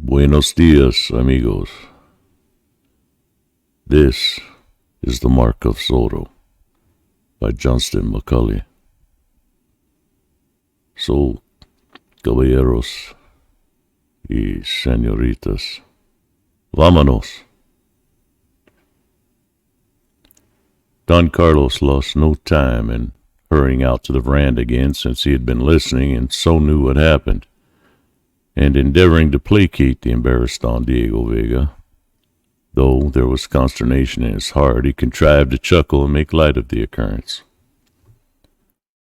Buenos dias, amigos. This is The Mark of Zorro by Johnston McCulley. So, caballeros y señoritas, vámonos. Don Carlos lost no time in hurrying out to the veranda again, since he had been listening and so knew what happened, and endeavoring to placate the embarrassed Don Diego Vega. Though there was consternation in his heart, he contrived to chuckle and make light of the occurrence.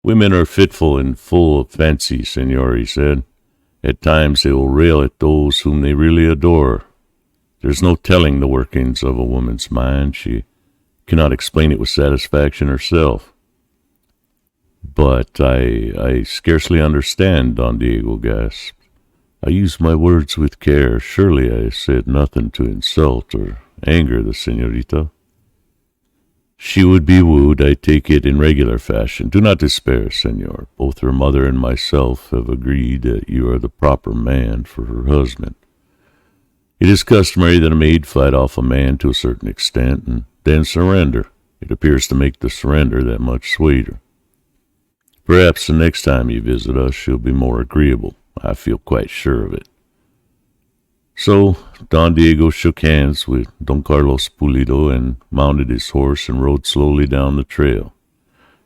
Women are fitful and full of fancy, senor, he said. At times they will rail at those whom they really adore. There's no telling the workings of a woman's mind. She cannot explain it with satisfaction herself. But I scarcely understand, Don Diego gasped. I use my words with care. Surely I said nothing to insult or anger the senorita. She would be wooed, I take it, in regular fashion. Do not despair, senor. Both her mother and myself have agreed that you are the proper man for her husband. It is customary that a maid fight off a man to a certain extent, and then surrender. It appears to make the surrender that much sweeter. Perhaps the next time you visit us she'll be more agreeable. I feel quite sure of it. So Don Diego shook hands with Don Carlos Pulido and mounted his horse and rode slowly down the trail.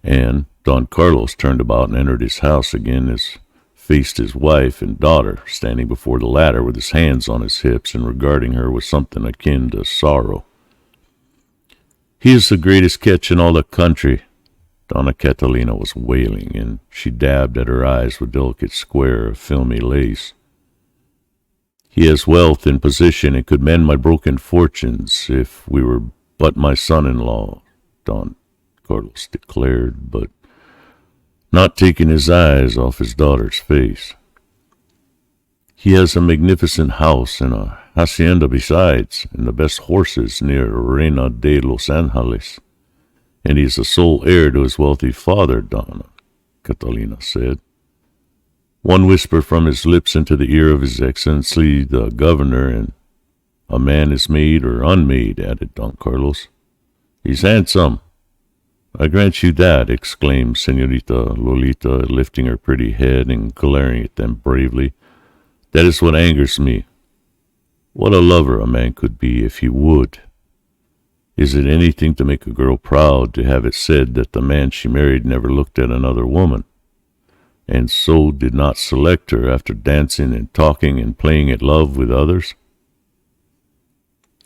And Don Carlos turned about and entered his house again, as faced his wife and daughter, standing before the latter with his hands on his hips and regarding her with something akin to sorrow. He is the greatest catch in all the country, Donna Catalina was wailing, and she dabbed at her eyes with delicate square of filmy lace. He has wealth and position and could mend my broken fortunes if we were but my son-in-law, Don Carlos declared, but not taking his eyes off his daughter's face. He has a magnificent house and a hacienda besides, and the best horses near Reina de Los Angeles. And he is the sole heir to his wealthy father, Donna Catalina said. One whisper from his lips into the ear of His Excellency the Governor, and a man is made or unmade, added Don Carlos. He's handsome. I grant you that, exclaimed Senorita Lolita, lifting her pretty head and glaring at them bravely. That is what angers me. What a lover a man could be if he would. Is it anything to make a girl proud to have it said that the man she married never looked at another woman, and so did not select her after dancing and talking and playing at love with others?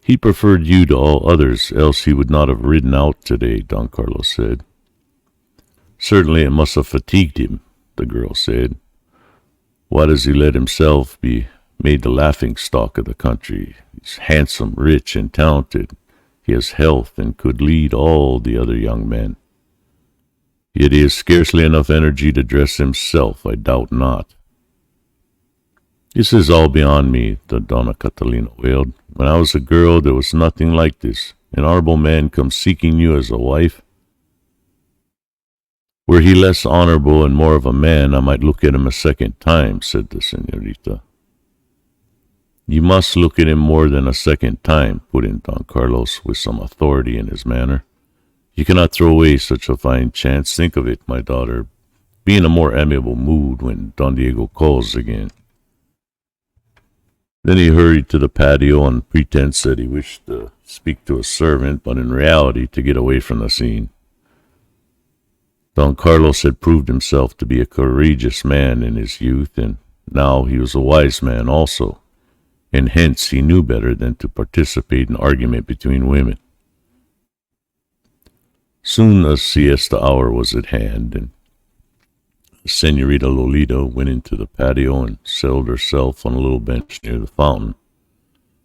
He preferred you to all others, else he would not have ridden out today, Don Carlos said. Certainly it must have fatigued him, the girl said. Why does he let himself be made the laughing-stock of the country? He's handsome, rich, and talented. He has health and could lead all the other young men. Yet he has scarcely enough energy to dress himself, I doubt not. This is all beyond me, the Donna Catalina wailed. When I was a girl there was nothing like this. An honorable man comes seeking you as a wife. Were he less honorable and more of a man, I might look at him a second time, said the senorita. You must look at him more than a second time, put in Don Carlos with some authority in his manner. You cannot throw away such a fine chance. Think of it, my daughter. Be in a more amiable mood when Don Diego calls again. Then he hurried to the patio on pretense that he wished to speak to a servant, but in reality to get away from the scene. Don Carlos had proved himself to be a courageous man in his youth, and now he was a wise man also, and hence he knew better than to participate in argument between women. Soon the siesta hour was at hand, and Senorita Lolita went into the patio and settled herself on a little bench near the fountain.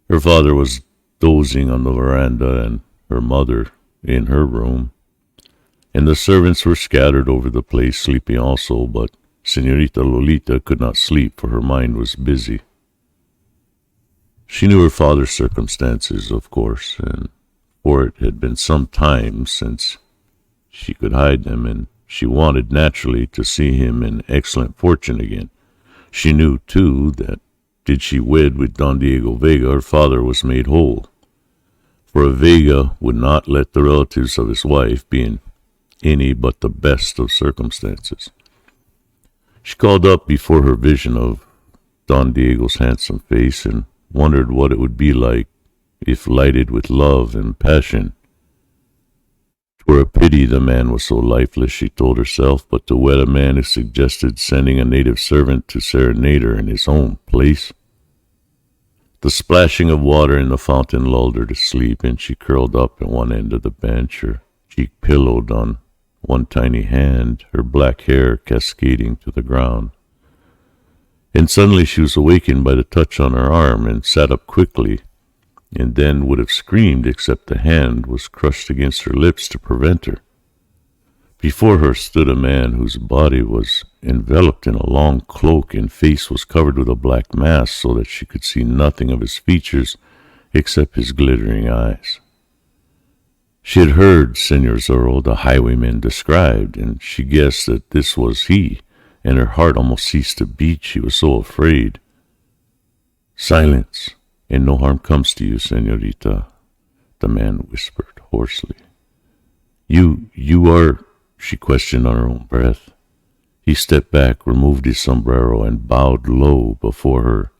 Her father was dozing on the veranda, and her mother in her room, and the servants were scattered over the place, sleeping also, but Senorita Lolita could not sleep, for her mind was busy. She knew her father's circumstances, of course, and for it had been some time since she could hide them, and she wanted naturally to see him in excellent fortune again. She knew, too, that did she wed with Don Diego Vega, her father was made whole. For a Vega would not let the relatives of his wife be in any but the best of circumstances. She called up before her vision of Don Diego's handsome face and wondered what it would be like if lighted with love and passion. 'Twere a pity the man was so lifeless, she told herself, but to wed a man who suggested sending a native servant to serenade her in his own place. The splashing of water in the fountain lulled her to sleep, and she curled up at one end of the bench, her cheek pillowed on one tiny hand, her black hair cascading to the ground. And suddenly she was awakened by the touch on her arm and sat up quickly, and then would have screamed except the hand was crushed against her lips to prevent her. Before her stood a man whose body was enveloped in a long cloak and face was covered with a black mask so that she could see nothing of his features except his glittering eyes. She had heard Senor Zorro, the highwayman, described, and she guessed that this was he, and her heart almost ceased to beat, she was so afraid. "Silence, and no harm comes to you, senorita," the man whispered hoarsely. You are," she questioned on her own breath. He stepped back, removed his sombrero, and bowed low before her.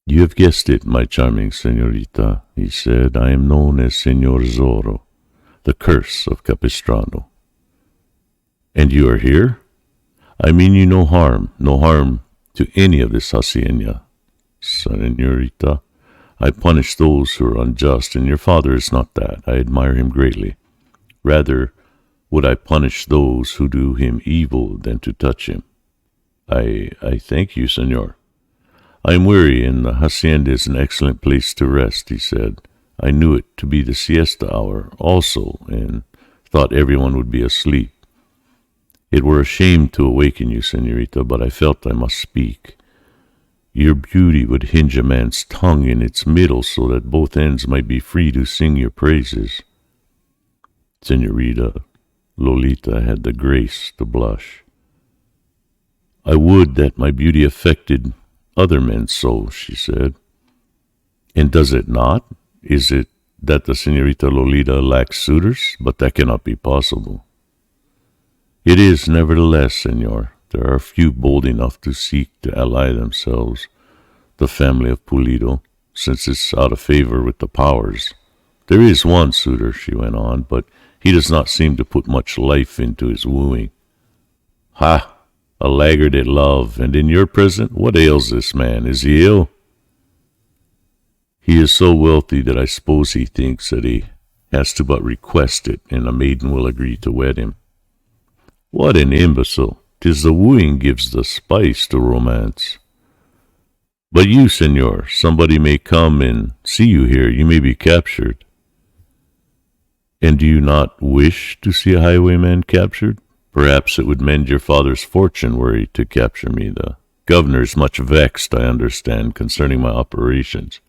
"You have guessed it, my charming senorita," he said. "I am known as Senor Zorro, the curse of Capistrano." "And you are here? I mean you no harm to any of this hacienda, senorita. I punish those who are unjust, and your father is not that. I admire him greatly. Rather would I punish those who do him evil than to touch him." I thank you, senor. "I am weary, and the hacienda is an excellent place to rest," he said. "I knew it to be the siesta hour also, and thought everyone would be asleep. It were a shame to awaken you, senorita, but I felt I must speak. Your beauty would hinge a man's tongue in its middle so that both ends might be free to sing your praises." Senorita Lolita had the grace to blush. "I would that my beauty affected other men so," she said. "And does it not? Is it that the Senorita Lolita lacks suitors? But that cannot be possible." "It is, nevertheless, senor. There are few bold enough to seek to ally themselves, the family of Pulido, since it's out of favor with the powers. There is one suitor," she went on, "but he does not seem to put much life into his wooing." "Ha! A laggard at love, and in your present? What ails this man? Is he ill?" "He is so wealthy that I suppose he thinks that he has to but request it, and a maiden will agree to wed him." "What an imbecile! 'Tis the wooing gives the spice to romance." "But you, senor, somebody may come and see you here. You may be captured." "And do you not wish to see a highwayman captured? Perhaps it would mend your father's fortune were he to capture me. The governor is much vexed, I understand, concerning my operations."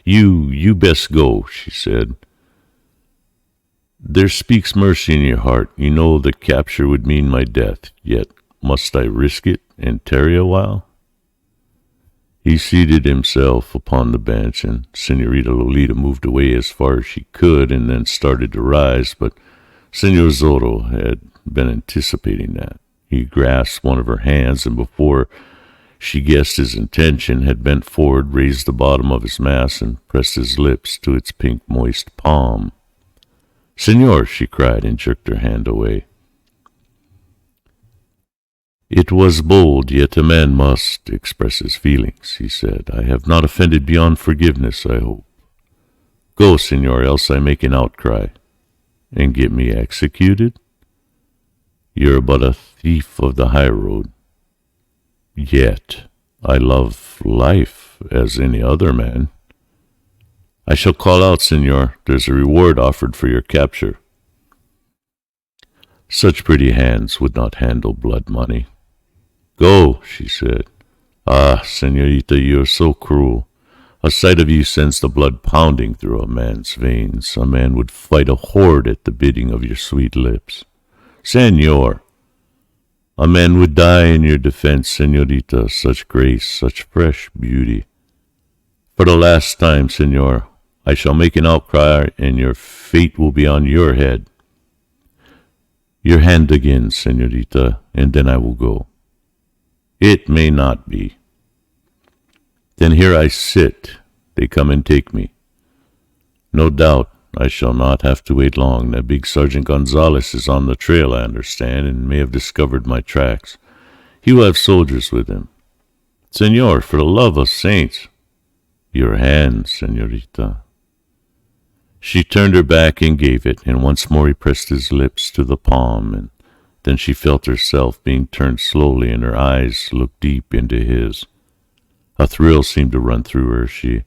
You best go," she said. "There speaks mercy in your heart. You know the capture would mean my death, yet must I risk it and tarry a while?" He seated himself upon the bench, and Senorita Lolita moved away as far as she could and then started to rise, but Senor Zorro had been anticipating that. He grasped one of her hands, and before she guessed his intention, had bent forward, raised the bottom of his mask, and pressed his lips to its pink moist palm. "Senor," she cried, and jerked her hand away. "It was bold, yet a man must express his feelings," he said. "I have not offended beyond forgiveness, I hope. Go, senor, else I make an outcry." "And get me executed?" "You're but a thief of the high road." "Yet I love life as any other man." "I shall call out, senor. There's a reward offered for your capture." Such pretty hands would not handle blood money. "Go," she said. "Ah, senorita, you are so cruel. A sight of you sends the blood pounding through a man's veins. A man would fight a horde at the bidding of your sweet lips." "Senor!" A man would die in your defense, señorita, such grace, such fresh beauty. For the last time, señor, I shall make an outcry, and your fate will be on your head. Your hand again, señorita, and then I will go. It may not be. Then here I sit. They come and take me. No doubt I shall not have to wait long. That big Sergeant Gonzalez is on the trail, I understand, and may have discovered my tracks. He will have soldiers with him. Señor, for the love of saints. Your hand, señorita. She turned her back and gave it, and once more he pressed his lips to the palm, and then she felt herself being turned slowly, and her eyes looked deep into his. A thrill seemed to run through her. She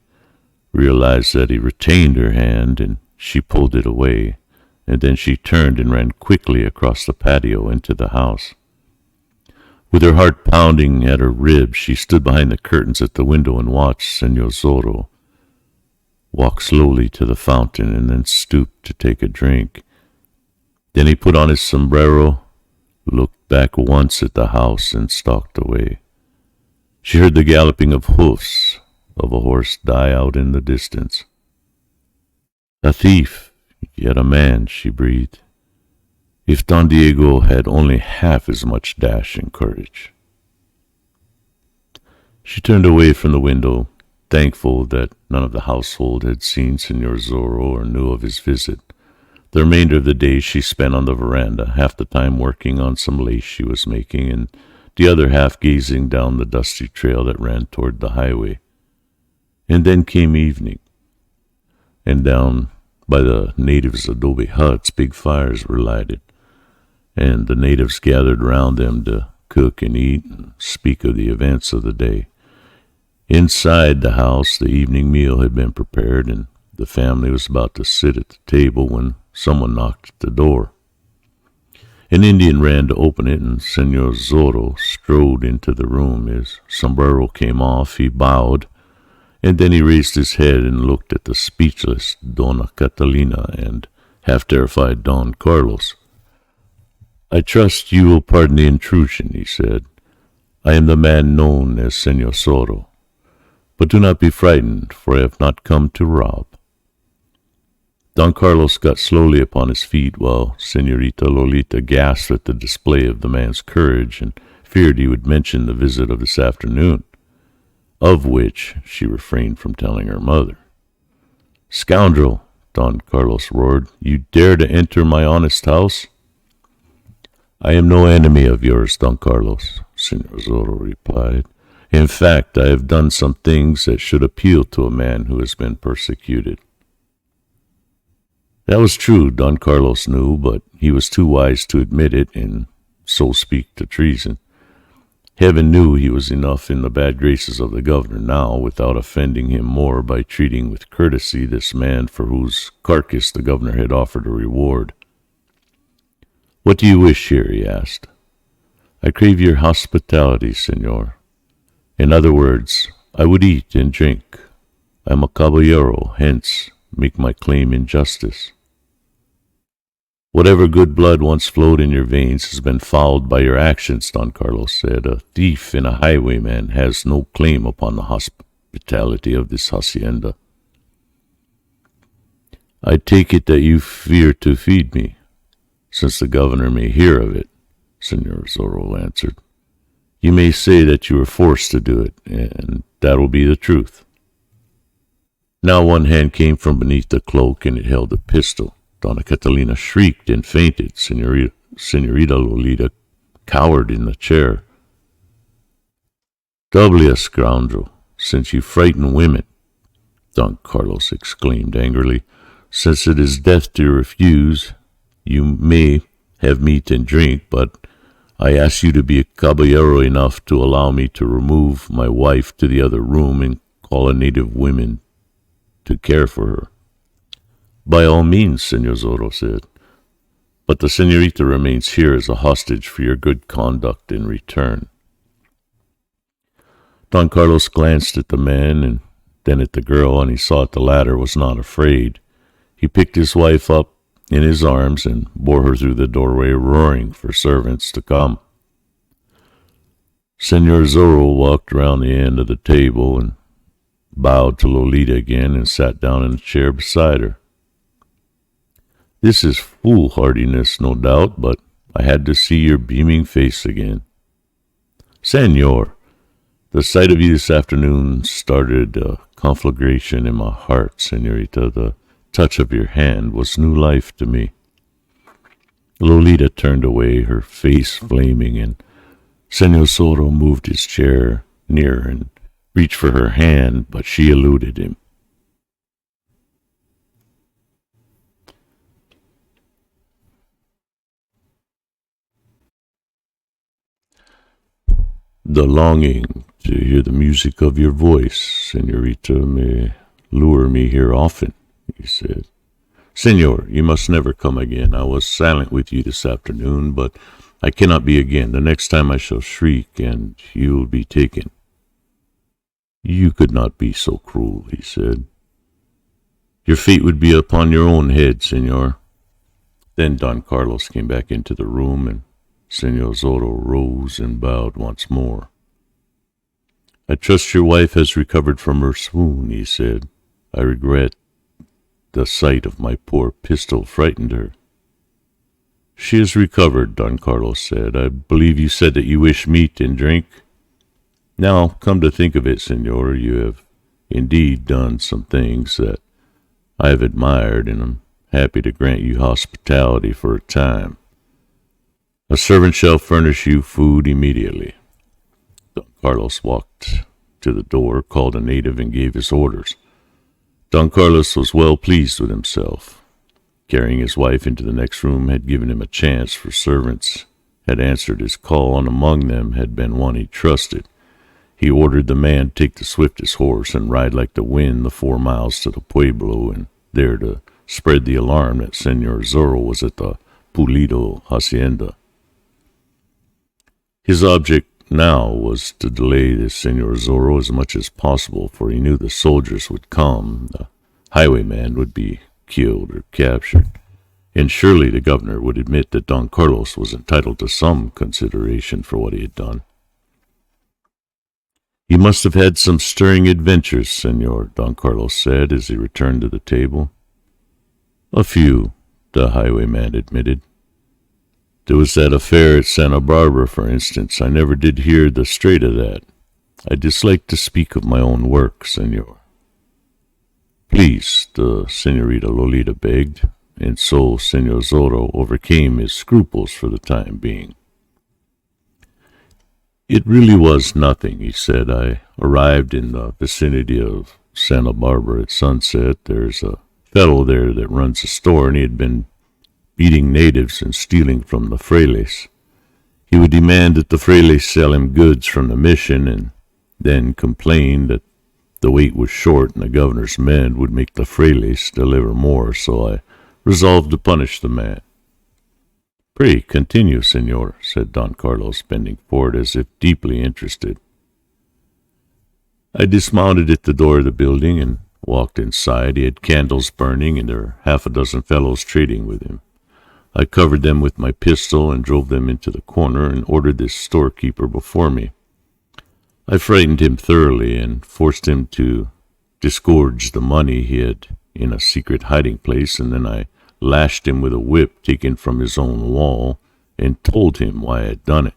realized that he retained her hand, and she pulled it away, and then she turned and ran quickly across the patio into the house. With her heart pounding at her ribs, she stood behind the curtains at the window and watched Señor Zorro walk slowly to the fountain and then stooped to take a drink. Then he put on his sombrero, looked back once at the house, and stalked away. She heard the galloping of hoofs of a horse die out in the distance. A thief, yet a man, she breathed. If Don Diego had only half as much dash and courage. She turned away from the window, thankful that none of the household had seen Señor Zorro or knew of his visit. The remainder of the day she spent on the veranda, half the time working on some lace she was making, and the other half gazing down the dusty trail that ran toward the highway. And then came evening, and down by the natives' adobe huts big fires were lighted, and the natives gathered round them to cook and eat and speak of the events of the day. Inside the house the evening meal had been prepared, and the family was about to sit at the table when someone knocked at the door. An Indian ran to open it, and Señor Zorro strode into the room. His sombrero came off, he bowed, and then he raised his head and looked at the speechless Dona Catalina and half-terrified Don Carlos. "I trust you will pardon the intrusion," he said. "I am the man known as Señor Zorro. But do not be frightened, for I have not come to rob." Don Carlos got slowly upon his feet, while Señorita Lolita gasped at the display of the man's courage and feared he would mention the visit of this afternoon, of which she refrained from telling her mother. "Scoundrel!" Don Carlos roared. "You dare to enter my honest house?" "I am no enemy of yours, Don Carlos," Señor Zorro replied. "In fact, I have done some things that should appeal to a man who has been persecuted." That was true, Don Carlos knew, but he was too wise to admit it and so speak to treason. Heaven knew he was enough in the bad graces of the governor now, without offending him more by treating with courtesy this man for whose carcass the governor had offered a reward. "What do you wish here?" he asked. "I crave your hospitality, señor. In other words, I would eat and drink. I am a caballero, hence make my claim in justice." "Whatever good blood once flowed in your veins has been fouled by your actions," Don Carlos said. "A thief and a highwayman has no claim upon the hospitality of this hacienda." "I take it that you fear to feed me, since the governor may hear of it," Señor Zorro answered. "You may say that you were forced to do it, and that will be the truth." Now one hand came from beneath the cloak, and it held a pistol. Donna Catalina shrieked and fainted. Señorita Lolita cowered in the chair. "Doubly a scoundrel, since you frighten women," Don Carlos exclaimed angrily. "Since it is death to refuse, you may have meat and drink, but I ask you to be caballero enough to allow me to remove my wife to the other room and call a native woman to care for her." "By all means," Señor Zorro said, "but the señorita remains here as a hostage for your good conduct in return." Don Carlos glanced at the man and then at the girl, and he saw that the latter was not afraid. He picked his wife up in his arms and bore her through the doorway, roaring for servants to come. Senor Zorro walked around the end of the table and bowed to Lolita again and sat down in a chair beside her. This is foolhardiness, no doubt, but I had to see your beaming face again. Senor, the sight of you this afternoon started a conflagration in my heart, Senorita. The touch of your hand was new life to me. Lolita turned away, her face flaming, and Senor Zorro moved his chair near and reached for her hand, but she eluded him. The longing to hear the music of your voice, Senorita, may lure me here often, he said. Senor, you must never come again. I was silent with you this afternoon, but I cannot be again. The next time I shall shriek, and you will be taken. You could not be so cruel, he said. Your fate would be upon your own head, Senor. Then Don Carlos came back into the room, and Senor Zorro rose and bowed once more. I trust your wife has recovered from her swoon, he said. I regret the sight of my poor pistol frightened her. She has recovered, Don Carlos said. I believe you said that you wish meat and drink. Now, come to think of it, Senor, you have indeed done some things that I have admired, and am happy to grant you hospitality for a time. A servant shall furnish you food immediately. Don Carlos walked to the door, called a native, and gave his orders. Don Carlos was well pleased with himself. Carrying his wife into the next room had given him a chance, for servants had answered his call, and among them had been one he trusted. He ordered the man take the swiftest horse and ride like the wind the 4 miles to the pueblo, and there to spread the alarm that Senor Zorro was at the Pulido hacienda. His object now was to delay this Senor Zorro as much as possible, for he knew the soldiers would come, the highwayman would be killed or captured, and surely the governor would admit that Don Carlos was entitled to some consideration for what he had done. You must have had some stirring adventures, Senor, Don Carlos said as he returned to the table. A few, the highwayman admitted. There was that affair at Santa Barbara, for instance. I never did hear the straight of that. I dislike to speak of my own work, Senor. Please, the Senorita Lolita begged, and so Senor Zorro overcame his scruples for the time being. It really was nothing, he said. I arrived in the vicinity of Santa Barbara at sunset. There's a fellow there that runs a store, and he had been beating natives and stealing from the frailes. He would demand that the frailes sell him goods from the mission, and then complain that the weight was short and the governor's men would make the frailes deliver more, so I resolved to punish the man. Pray continue, Senor, said Don Carlos, bending forward as if deeply interested. I dismounted at the door of the building and walked inside. He had candles burning, and there were 6 fellows trading with him. I covered them with my pistol and drove them into the corner and ordered this storekeeper before me. I frightened him thoroughly and forced him to disgorge the money he had in a secret hiding place, and then I lashed him with a whip taken from his own wall and told him why I had done it.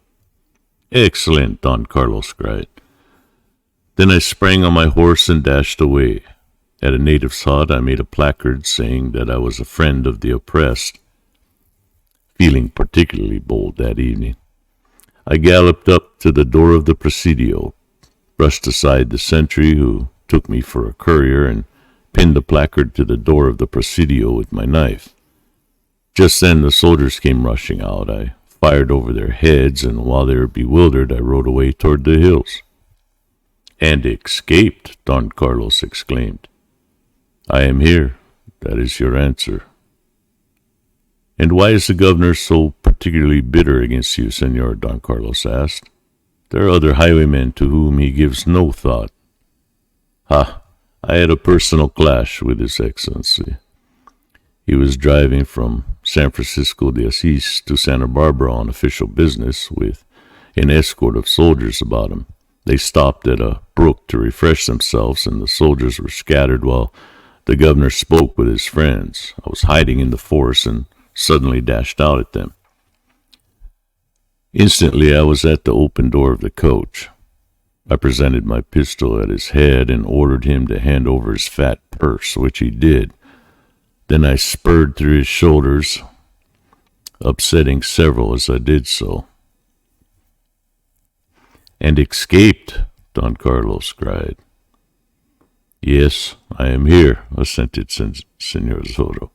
Excellent, Don Carlos cried. Then I sprang on my horse and dashed away. At a native's hut I made a placard saying that I was a friend of the oppressed. Feeling particularly bold that evening, I galloped up to the door of the Presidio, brushed aside the sentry who took me for a courier, and pinned the placard to the door of the Presidio with my knife. Just then the soldiers came rushing out. I fired over their heads, and while they were bewildered, I rode away toward the hills. And escaped, Don Carlos exclaimed. I am here. That is your answer. And why is the governor so particularly bitter against you, Senor? Don Carlos asked. There are other highwaymen to whom he gives no thought. Ha! I had a personal clash with His Excellency. He was driving from San Francisco de Asís to Santa Barbara on official business with an escort of soldiers about him. They stopped at a brook to refresh themselves, and the soldiers were scattered while the governor spoke with his friends. I was hiding in the forest and suddenly dashed out at them. Instantly, I was at the open door of the coach. I presented my pistol at his head and ordered him to hand over his fat purse, which he did. Then I spurred through his shoulders, upsetting several as I did so. "And escaped," Don Carlos cried. "Yes, I am here," assented Senor Zorro.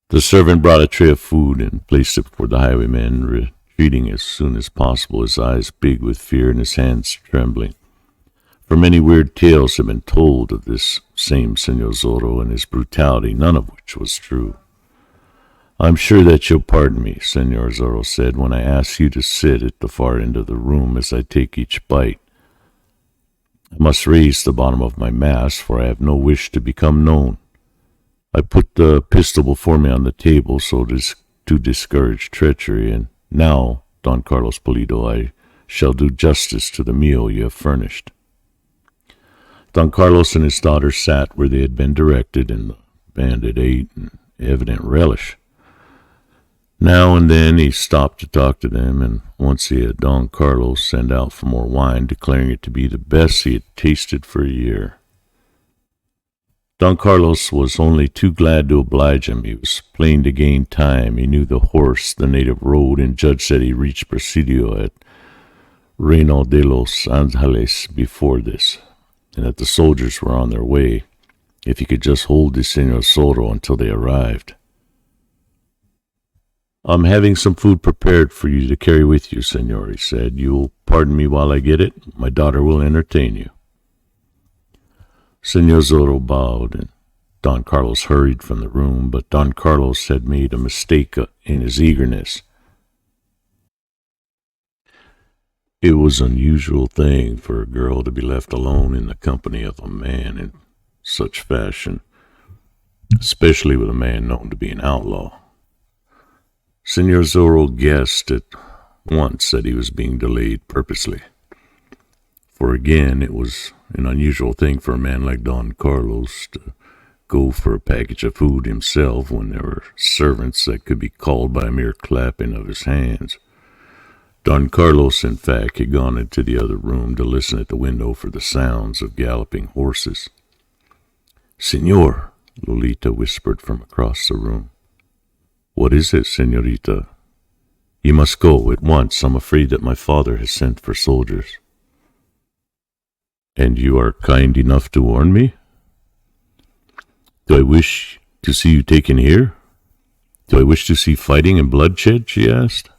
The servant brought a tray of food and placed it before the highwayman, retreating as soon as possible, his eyes big with fear and his hands trembling. For many weird tales had been told of this same Senor Zorro and his brutality, none of which was true. "I'm sure that you'll pardon me," Senor Zorro said, "when I ask you to sit at the far end of the room as I take each bite. I must raise the bottom of my mask, for I have no wish to become known. I put the pistol before me on the table so to discourage treachery, and now, Don Carlos Pulido, I shall do justice to the meal you have furnished." Don Carlos and his daughter sat where they had been directed, and the bandit ate in evident relish. Now and then he stopped to talk to them, and once he had Don Carlos send out for more wine, declaring it to be the best he had tasted for a year. Don Carlos was only too glad to oblige him. He was playing to gain time. He knew the horse the native rode, and Judge said he reached Presidio at Reino de los Angeles before this, and that the soldiers were on their way, if he could just hold the Senor Zorro until they arrived. "I'm having some food prepared for you to carry with you, senor," he said. "You will pardon me while I get it? My daughter will entertain you." Senor Zorro bowed, and Don Carlos hurried from the room, but Don Carlos had made a mistake in his eagerness. It was an unusual thing for a girl to be left alone in the company of a man in such fashion, especially with a man known to be an outlaw. Senor Zorro guessed at once that he was being delayed purposely, for again it was an unusual thing for a man like Don Carlos to go for a package of food himself when there were servants that could be called by a mere clapping of his hands. Don Carlos, in fact, had gone into the other room to listen at the window for the sounds of galloping horses. "Senor," Lolita whispered from across the room. "What is it, senorita?" "You must go at once. I'm afraid that my father has sent for soldiers." "And you are kind enough to warn me?" "Do I wish to see you taken here? Do I wish to see fighting and bloodshed?" she asked.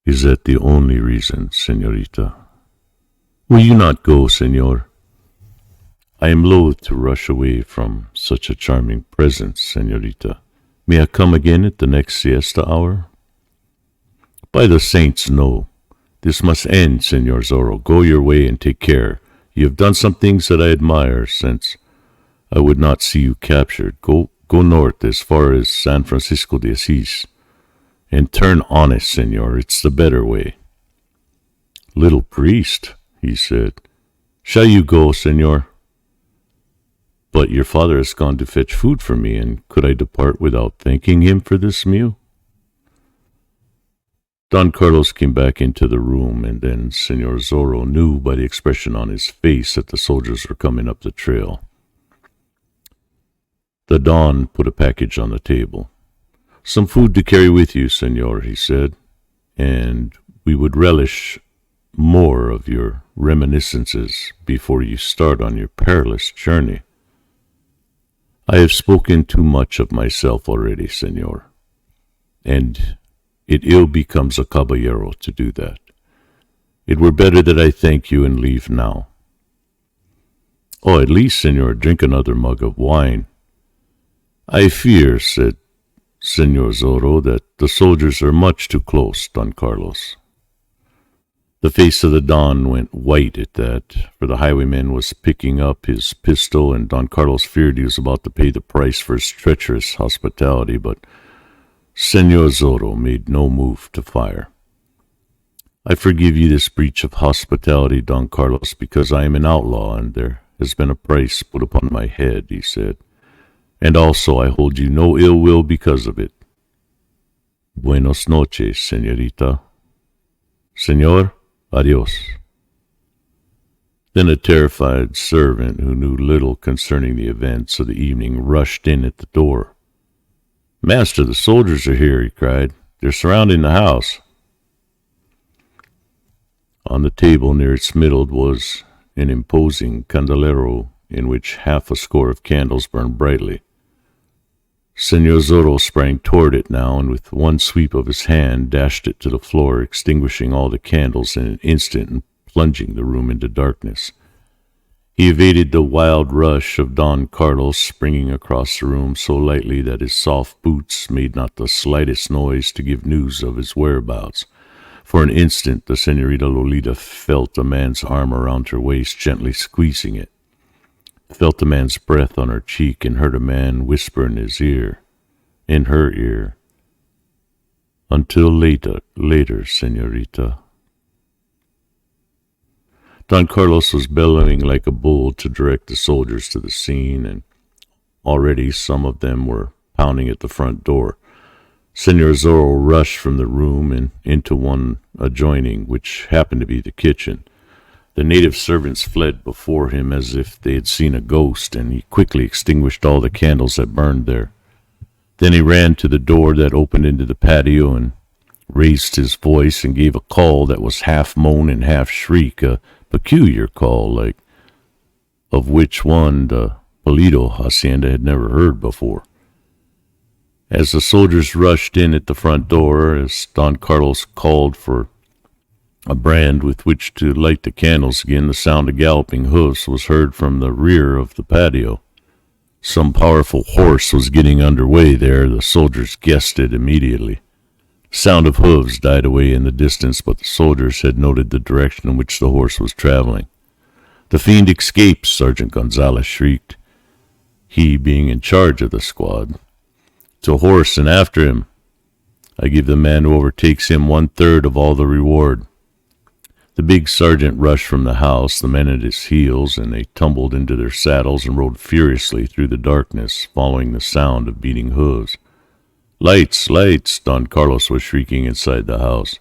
"Is that the only reason, senorita?" "Will you not go, senor?" "I am loath to rush away from such a charming presence, senorita. May I come again at the next siesta hour?" "By the saints, no. This must end, Senor Zorro. Go your way and take care. You have done some things that I admire, since I would not see you captured. Go north as far as San Francisco de Asís, and turn honest, senor. It's the better way." "Little priest," he said, "shall you go, senor?" "But your father has gone to fetch food for me, and could I depart without thanking him for this meal?" Don Carlos came back into the room, and then Senor Zorro knew by the expression on his face that the soldiers were coming up the trail. The Don put a package on the table. "Some food to carry with you, senor," he said, "and we would relish more of your reminiscences before you start on your perilous journey. I have spoken too much of myself already, senor, and it ill becomes a caballero to do that. It were better that I thank you and leave now." "Oh, at least, senor, drink another mug of wine." "I fear," said Senor Zorro, "that the soldiers are much too close, Don Carlos." The face of the Don went white at that, for the highwayman was picking up his pistol, and Don Carlos feared he was about to pay the price for his treacherous hospitality, but Senor Zorro made no move to fire. I forgive you this breach of hospitality, Don Carlos, because I am an outlaw and there has been a price put upon my head, he said, and also I hold you no ill will because of it. Buenos noches, señorita. Señor, adios. Then a terrified servant who knew little concerning the events of the evening rushed in at the door. Master, the soldiers are here, he cried. They're surrounding the house. On the table near its middle was an imposing candelero in which half a score of candles burned brightly. Senor Zorro sprang toward it now, and with one sweep of his hand dashed it to the floor, extinguishing all the candles in an instant and plunging the room into darkness. He evaded the wild rush of Don Carlos, springing across the room so lightly that his soft boots made not the slightest noise to give news of his whereabouts. For an instant the Senorita Lolita felt a man's arm around her waist, gently squeezing it, felt a man's breath on her cheek, and heard a man whisper in her ear, "Until later, senorita." Don Carlos was bellowing like a bull to direct the soldiers to the scene, and already some of them were pounding at the front door. Senor Zorro rushed from the room and into one adjoining, which happened to be the kitchen. The native servants fled before him as if they had seen a ghost, and he quickly extinguished all the candles that burned there. Then he ran to the door that opened into the patio and raised his voice and gave a call that was half moan and half shriek, a peculiar call, like of which one the Pulido hacienda had never heard before. As the soldiers rushed in at the front door, as Don Carlos called for a brand with which to light the candles again, the sound of galloping hoofs was heard from the rear of the patio. Some powerful horse was getting under way there. The soldiers guessed it immediately. The sound of hooves died away in the distance, but the soldiers had noted the direction in which the horse was traveling. "The fiend escapes!" Sergeant Gonzalez shrieked, he being in charge of the squad. "To horse and after him! I give the man who overtakes him 1/3 of all the reward." The big sergeant rushed from the house, the men at his heels, and they tumbled into their saddles and rode furiously through the darkness, following the sound of beating hooves. "Lights! Lights!" Don Carlos was shrieking inside the house.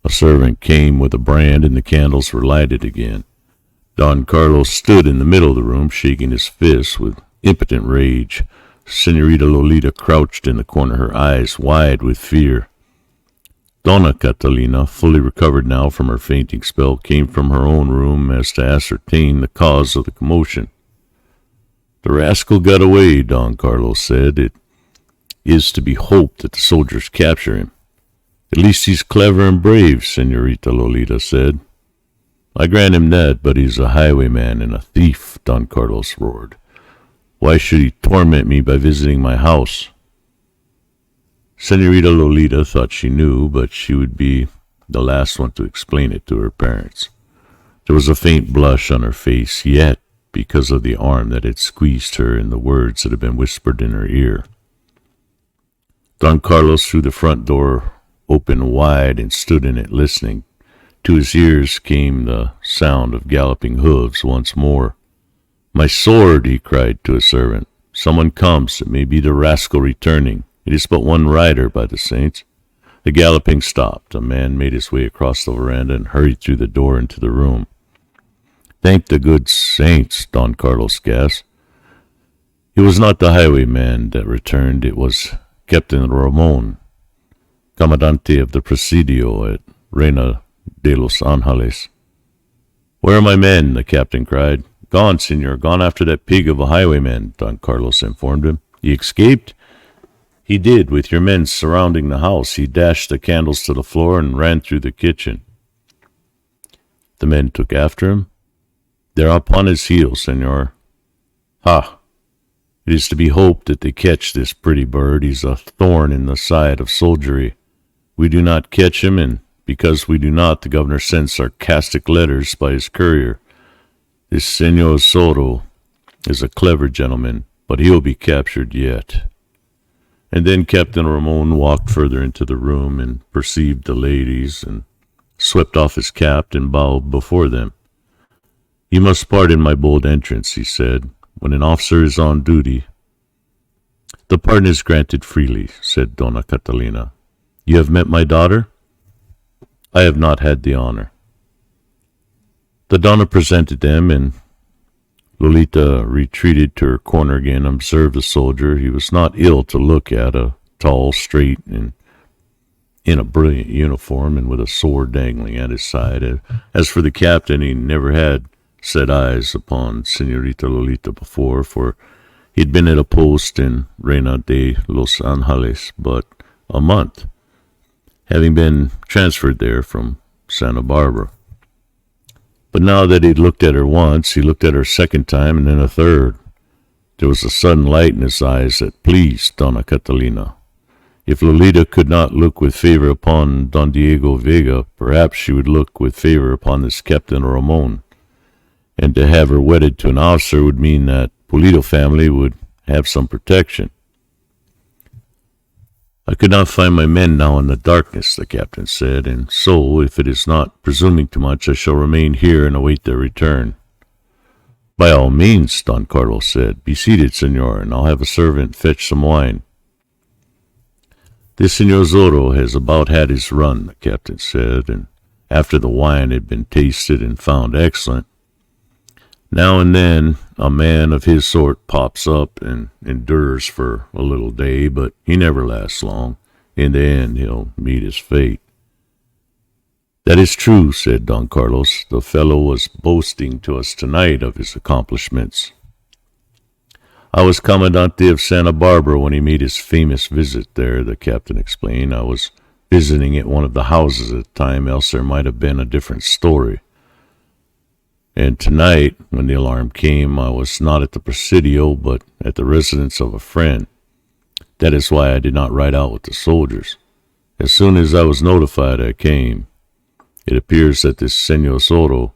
A servant came with a brand, and the candles were lighted again. Don Carlos stood in the middle of the room, shaking his fists with impotent rage. Senorita Lolita crouched in the corner, her eyes wide with fear. Donna Catalina, fully recovered now from her fainting spell, came from her own room as to ascertain the cause of the commotion. "The rascal got away," Don Carlos said. "It is to be hoped that the soldiers capture him." "At least he's clever and brave," Senorita Lolita said. "I grant him that, but he's a highwayman and a thief," Don Carlos roared. "Why should he torment me by visiting my house?" Senorita Lolita thought she knew, but she would be the last one to explain it to her parents. There was a faint blush on her face yet, because of the arm that had squeezed her and the words that had been whispered in her ear. Don Carlos threw the front door open wide and stood in it listening. To his ears came the sound of galloping hooves once more. "My sword!" he cried to a servant. "Someone comes. It may be the rascal returning. It is but one rider, by the saints." The galloping stopped. A man made his way across the veranda and hurried through the door into the room. "Thank the good saints," Don Carlos gasped. It was not the highwayman that returned. It was Captain Ramon, Commandante of the Presidio at Reina de los Angeles. "Where are my men?" the captain cried. "Gone, senor, gone after that pig of a highwayman," Don Carlos informed him. "He escaped?" "He did, with your men surrounding the house. He dashed the candles to the floor and ran through the kitchen." "The men took after him?" "They're upon his heels, senor." "Ha! It is to be hoped that they catch this pretty bird. He's a thorn in the side of soldiery. We do not catch him, and because we do not, the governor sends sarcastic letters by his courier. This Senor Zorro is a clever gentleman, but he'll be captured yet." And then Captain Ramon walked further into the room and perceived the ladies and swept off his cap and bowed before them. "You must pardon my bold entrance," he said. "When an officer is on duty—" "The pardon is granted freely," said Donna Catalina. "You have met my daughter?" "I have not had the honor." The Donna presented them, and Lolita retreated to her corner again, observed the soldier. He was not ill to look at, a tall, straight, and in a brilliant uniform, and with a sword dangling at his side. As for the captain, he never had set eyes upon Senorita Lolita before, for he'd been at a post in Reina de Los Angeles but a month, having been transferred there from Santa Barbara. But now that he'd looked at her once, he looked at her a second time, and then a third. There was a sudden light in his eyes that pleased Donna Catalina. If Lolita could not look with favor upon Don Diego Vega, perhaps she would look with favor upon this Captain Ramon. And to have her wedded to an officer would mean that Pulido family would have some protection. "I could not find my men now in the darkness," the captain said, "and so, if it is not presuming too much, I shall remain here and await their return." "By all means," Don Carlos said. "Be seated, senor, and I'll have a servant fetch some wine." "This Senor Zorro has about had his run," the captain said, and after the wine had been tasted and found excellent, "now and then a man of his sort pops up and endures for a little day, but he never lasts long. In the end, he'll meet his fate." "That is true," said Don Carlos. "The fellow was boasting to us tonight of his accomplishments." "I was Commandante of Santa Barbara when he made his famous visit there," the captain explained. "I was visiting at one of the houses at the time, else there might have been a different story. And tonight, when the alarm came, I was not at the Presidio, but at the residence of a friend. That is why I did not ride out with the soldiers. As soon as I was notified, I came. It appears that this Senor Zorro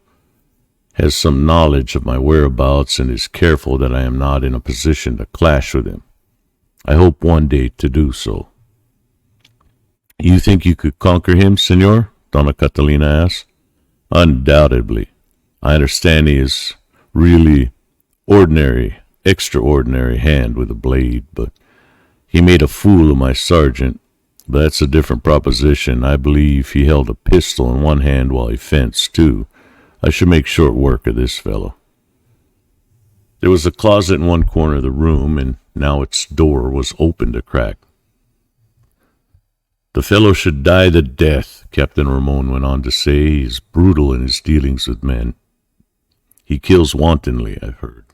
has some knowledge of my whereabouts and is careful that I am not in a position to clash with him. I hope one day to do so." "You think you could conquer him, senor?" Donna Catalina asked. "Undoubtedly. I understand he is really extraordinary hand with a blade, but he made a fool of my sergeant. But that's a different proposition. I believe he held a pistol in one hand while he fenced, too. I should make short work of this fellow." There was a closet in one corner of the room, and now its door was opened a crack. "The fellow should die the death," Captain Ramon went on to say. "He is brutal in his dealings with men. He kills wantonly, I've heard.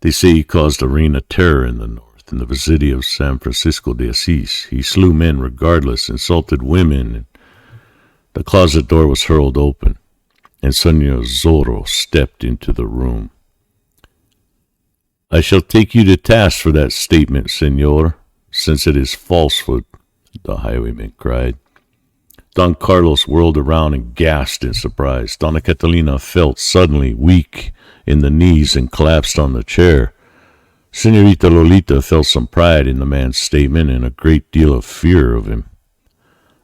They say he caused a reign of terror in the north, in the vicinity of San Francisco de Assis. He slew men regardless, insulted women, and the closet door was hurled open, and Senor Zorro stepped into the room. "I shall take you to task for that statement, senor, since it is falsehood," the highwayman cried. Don Carlos whirled around and gasped in surprise. Donna Catalina felt suddenly weak in the knees and collapsed on the chair. Senorita Lolita felt some pride in the man's statement and a great deal of fear of him.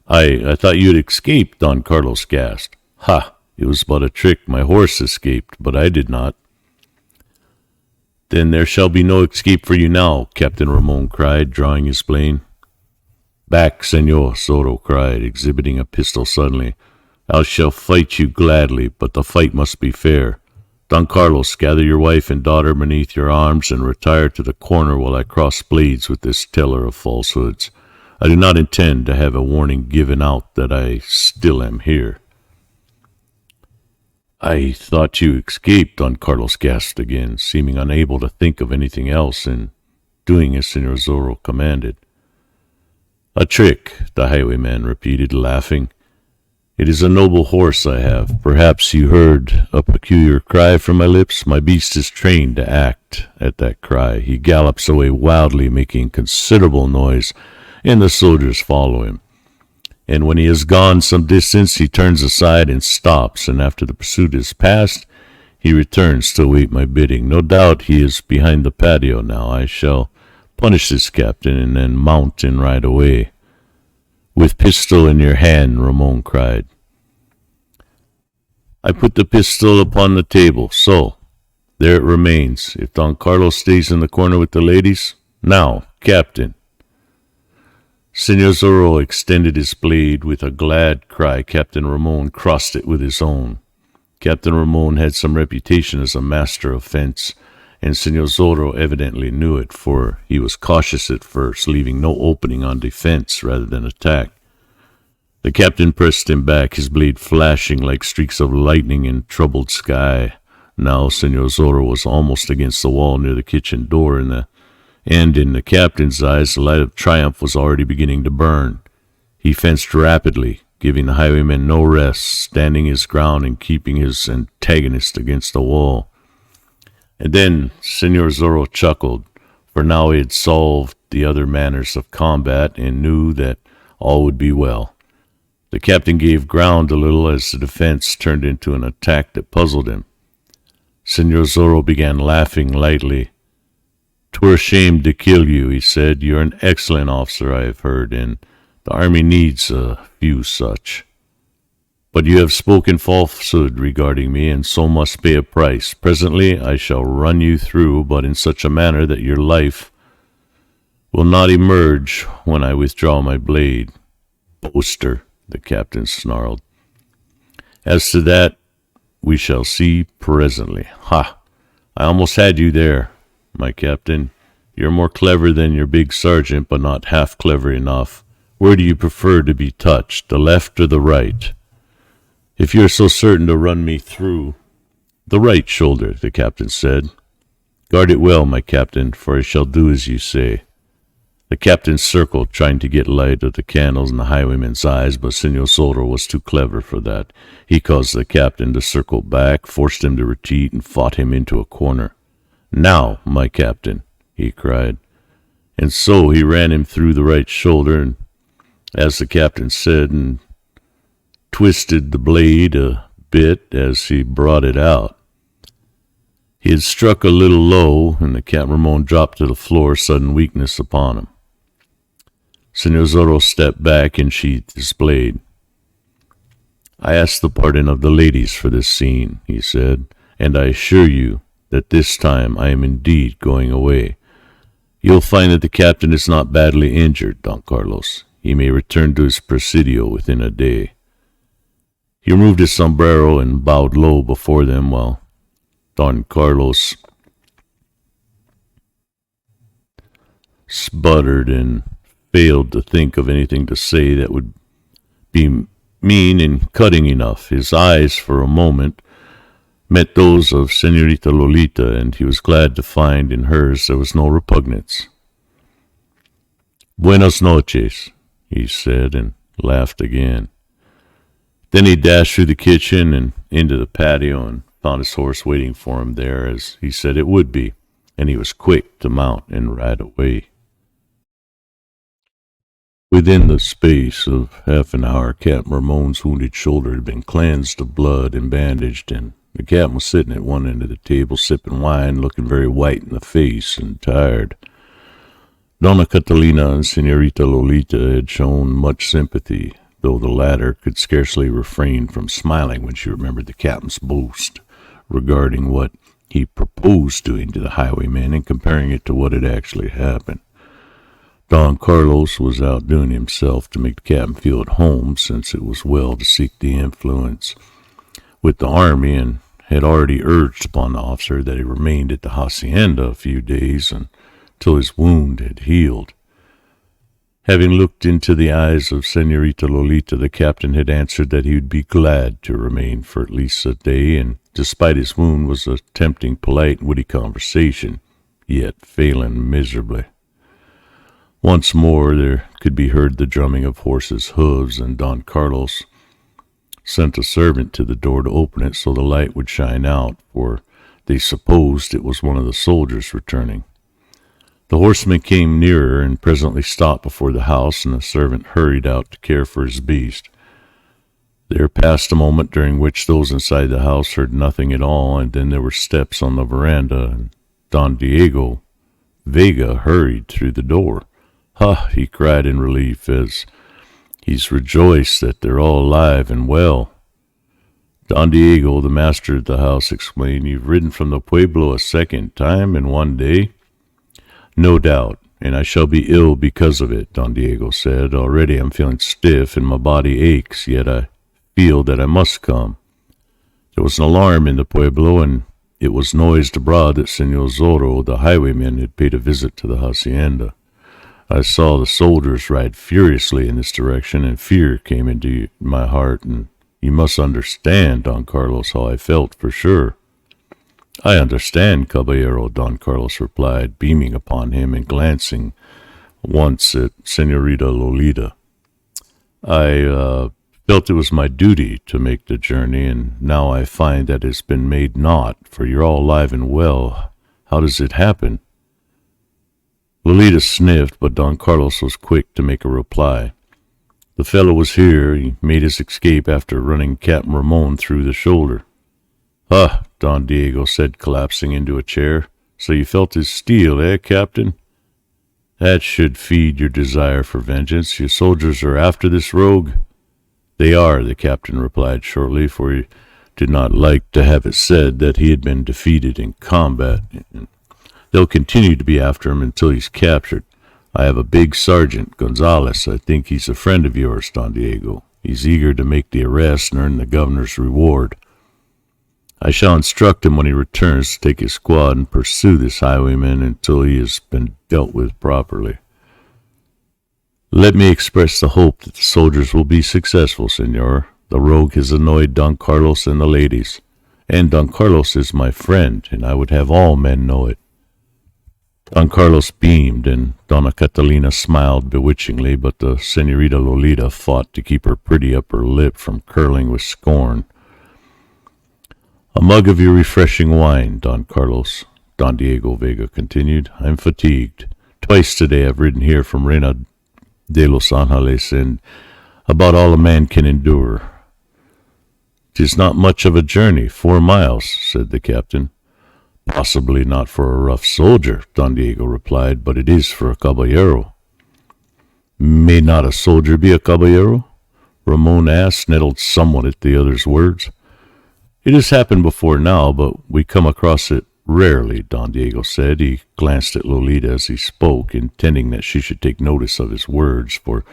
I thought you had escaped," Don Carlos gasped. "Ha! It was but a trick. My horse escaped, but I did not." "Then there shall be no escape for you now," Captain Ramon cried, drawing his blade. "Back, senor," Zorro cried, exhibiting a pistol suddenly. "I shall fight you gladly, but the fight must be fair. Don Carlos, gather your wife and daughter beneath your arms and retire to the corner while I cross blades with this teller of falsehoods. I do not intend to have a warning given out that I still am here." "I thought you escaped," Don Carlos gasped again, seeming unable to think of anything else, and doing as Senor Zorro commanded. "A trick," the highwayman repeated, laughing. "It is a noble horse I have. Perhaps you heard a peculiar cry from my lips. My beast is trained to act at that cry. He gallops away wildly, making considerable noise, and the soldiers follow him. And when he has gone some distance, he turns aside and stops, and after the pursuit is past, he returns to await my bidding. No doubt he is behind the patio now. I shall Punish this captain and then mount and ride away. With pistol in your hand, Ramon cried. I put the pistol upon the table, so there it remains. If Don Carlos stays in the corner with the ladies, now, Captain. Senor Zorro extended his blade. With a glad cry, Captain Ramon crossed it with his own. Captain Ramon had some reputation as a master of fence, and Senor Zorro evidently knew it, for he was cautious at first, leaving no opening on defense rather than attack. The captain pressed him back, his blade flashing like streaks of lightning in troubled sky. Now Senor Zorro was almost against the wall near the kitchen door, and in the captain's eyes the light of triumph was already beginning to burn. He fenced rapidly, giving the highwayman no rest, standing his ground and keeping his antagonist against the wall. And then Senor Zorro chuckled, for now he had solved the other manners of combat and knew that all would be well. The captain gave ground a little as the defense turned into an attack that puzzled him. Senor Zorro began laughing lightly. "'Twere a shame to kill you," he said. "You're an excellent officer, I have heard, and the army needs a few such. But you have spoken falsehood regarding me, and so must pay a price. Presently I shall run you through, but in such a manner that your life will not emerge when I withdraw my blade." "Boaster," the captain snarled. "As to that, we shall see presently. Ha! I almost had you there, my captain. You're more clever than your big sergeant, but not half clever enough. Where do you prefer to be touched, the left or the right?" "If you're so certain to run me through—" "The right shoulder," the captain said. "Guard it well, my captain, for I shall do as you say." The captain circled, trying to get light of the candles in the highwayman's eyes, but Senor Zorro was too clever for that. He caused the captain to circle back, forced him to retreat, and fought him into a corner. "Now, my captain," he cried. And so he ran him through the right shoulder, and as the captain said, and twisted the blade a bit as he brought it out. He had struck a little low, and the Captain Ramon dropped to the floor, sudden weakness upon him. Senor Zorro stepped back and sheathed his blade. "I ask the pardon of the ladies for this scene," he said, "and I assure you that this time I am indeed going away. You'll find that the captain is not badly injured, Don Carlos. He may return to his presidio within a day." He removed his sombrero and bowed low before them, while Don Carlos sputtered and failed to think of anything to say that would be mean and cutting enough. His eyes, for a moment, met those of Señorita Lolita, and he was glad to find in hers there was no repugnance. "Buenas noches," he said, and laughed again. Then he dashed through the kitchen and into the patio and found his horse waiting for him there, as he said it would be, and he was quick to mount and ride away. Within the space of half an hour, Captain Ramon's wounded shoulder had been cleansed of blood and bandaged, and the captain was sitting at one end of the table sipping wine, looking very white in the face and tired. Donna Catalina and Señorita Lolita had shown much sympathy, though the latter could scarcely refrain from smiling when she remembered the captain's boast regarding what he proposed doing to the highwayman and comparing it to what had actually happened. Don Carlos was outdoing himself to make the captain feel at home, since it was well to seek the influence with the army, and had already urged upon the officer that he remained at the hacienda a few days until his wound had healed. Having looked into the eyes of Señorita Lolita, the captain had answered that he would be glad to remain for at least a day, and despite his wound was attempting polite and witty conversation, yet failing miserably. Once more there could be heard the drumming of horses' hooves, and Don Carlos sent a servant to the door to open it so the light would shine out, for they supposed it was one of the soldiers returning. The horseman came nearer and presently stopped before the house, and the servant hurried out to care for his beast. There passed a moment during which those inside the house heard nothing at all, and then there were steps on the veranda, and Don Diego Vega hurried through the door. "Ha!" he cried in relief as he's rejoiced that they're all alive and well. Don Diego, the master of the house, explained, "You've ridden from the pueblo a second time in one day?" "No doubt, and I shall be ill because of it," Don Diego said. "Already I'm feeling stiff and my body aches, yet I feel that I must come. There was an alarm in the pueblo, and it was noised abroad that Senor Zorro, the highwayman, had paid a visit to the hacienda. I saw the soldiers ride furiously in this direction, and fear came into my heart, and you must understand, Don Carlos, how I felt for sure." "I understand, caballero," Don Carlos replied, beaming upon him and glancing once at Senorita Lolita. "I felt it was my duty to make the journey, and now I find that it's been made naught, for you're all alive and well. How does it happen?" Lolita sniffed, but Don Carlos was quick to make a reply. "The fellow was here. He made his escape after running Captain Ramon through the shoulder." "Ah," Don Diego said, collapsing into a chair. "So you felt his steel, eh, Captain? That should feed your desire for vengeance. Your soldiers are after this rogue?" "They are," the captain replied shortly, for he did not like to have it said that he had been defeated in combat. "They'll continue to be after him until he's captured. I have a big sergeant, Gonzalez. I think he's a friend of yours, Don Diego. He's eager to make the arrest and earn the governor's reward. I shall instruct him when he returns to take his squad and pursue this highwayman until he has been dealt with properly." "Let me express the hope that the soldiers will be successful, senor. The rogue has annoyed Don Carlos and the ladies, and Don Carlos is my friend, and I would have all men know it." Don Carlos beamed, and Donna Catalina smiled bewitchingly, but the Senorita Lolita fought to keep her pretty upper lip from curling with scorn. "A mug of your refreshing wine, Don Carlos," Don Diego Vega continued. "I'm fatigued. Twice today I've ridden here from Reina de los Angeles, and about all a man can endure." "'Tis not much of a journey, 4 miles, said the captain. "Possibly not for a rough soldier," Don Diego replied, "but it is for a caballero." "May not a soldier be a caballero?" Ramon asked, nettled somewhat at the other's words. "It has happened before now, but we come across it rarely," Don Diego said. He glanced at Lolita as he spoke, intending that she should take notice of his words, for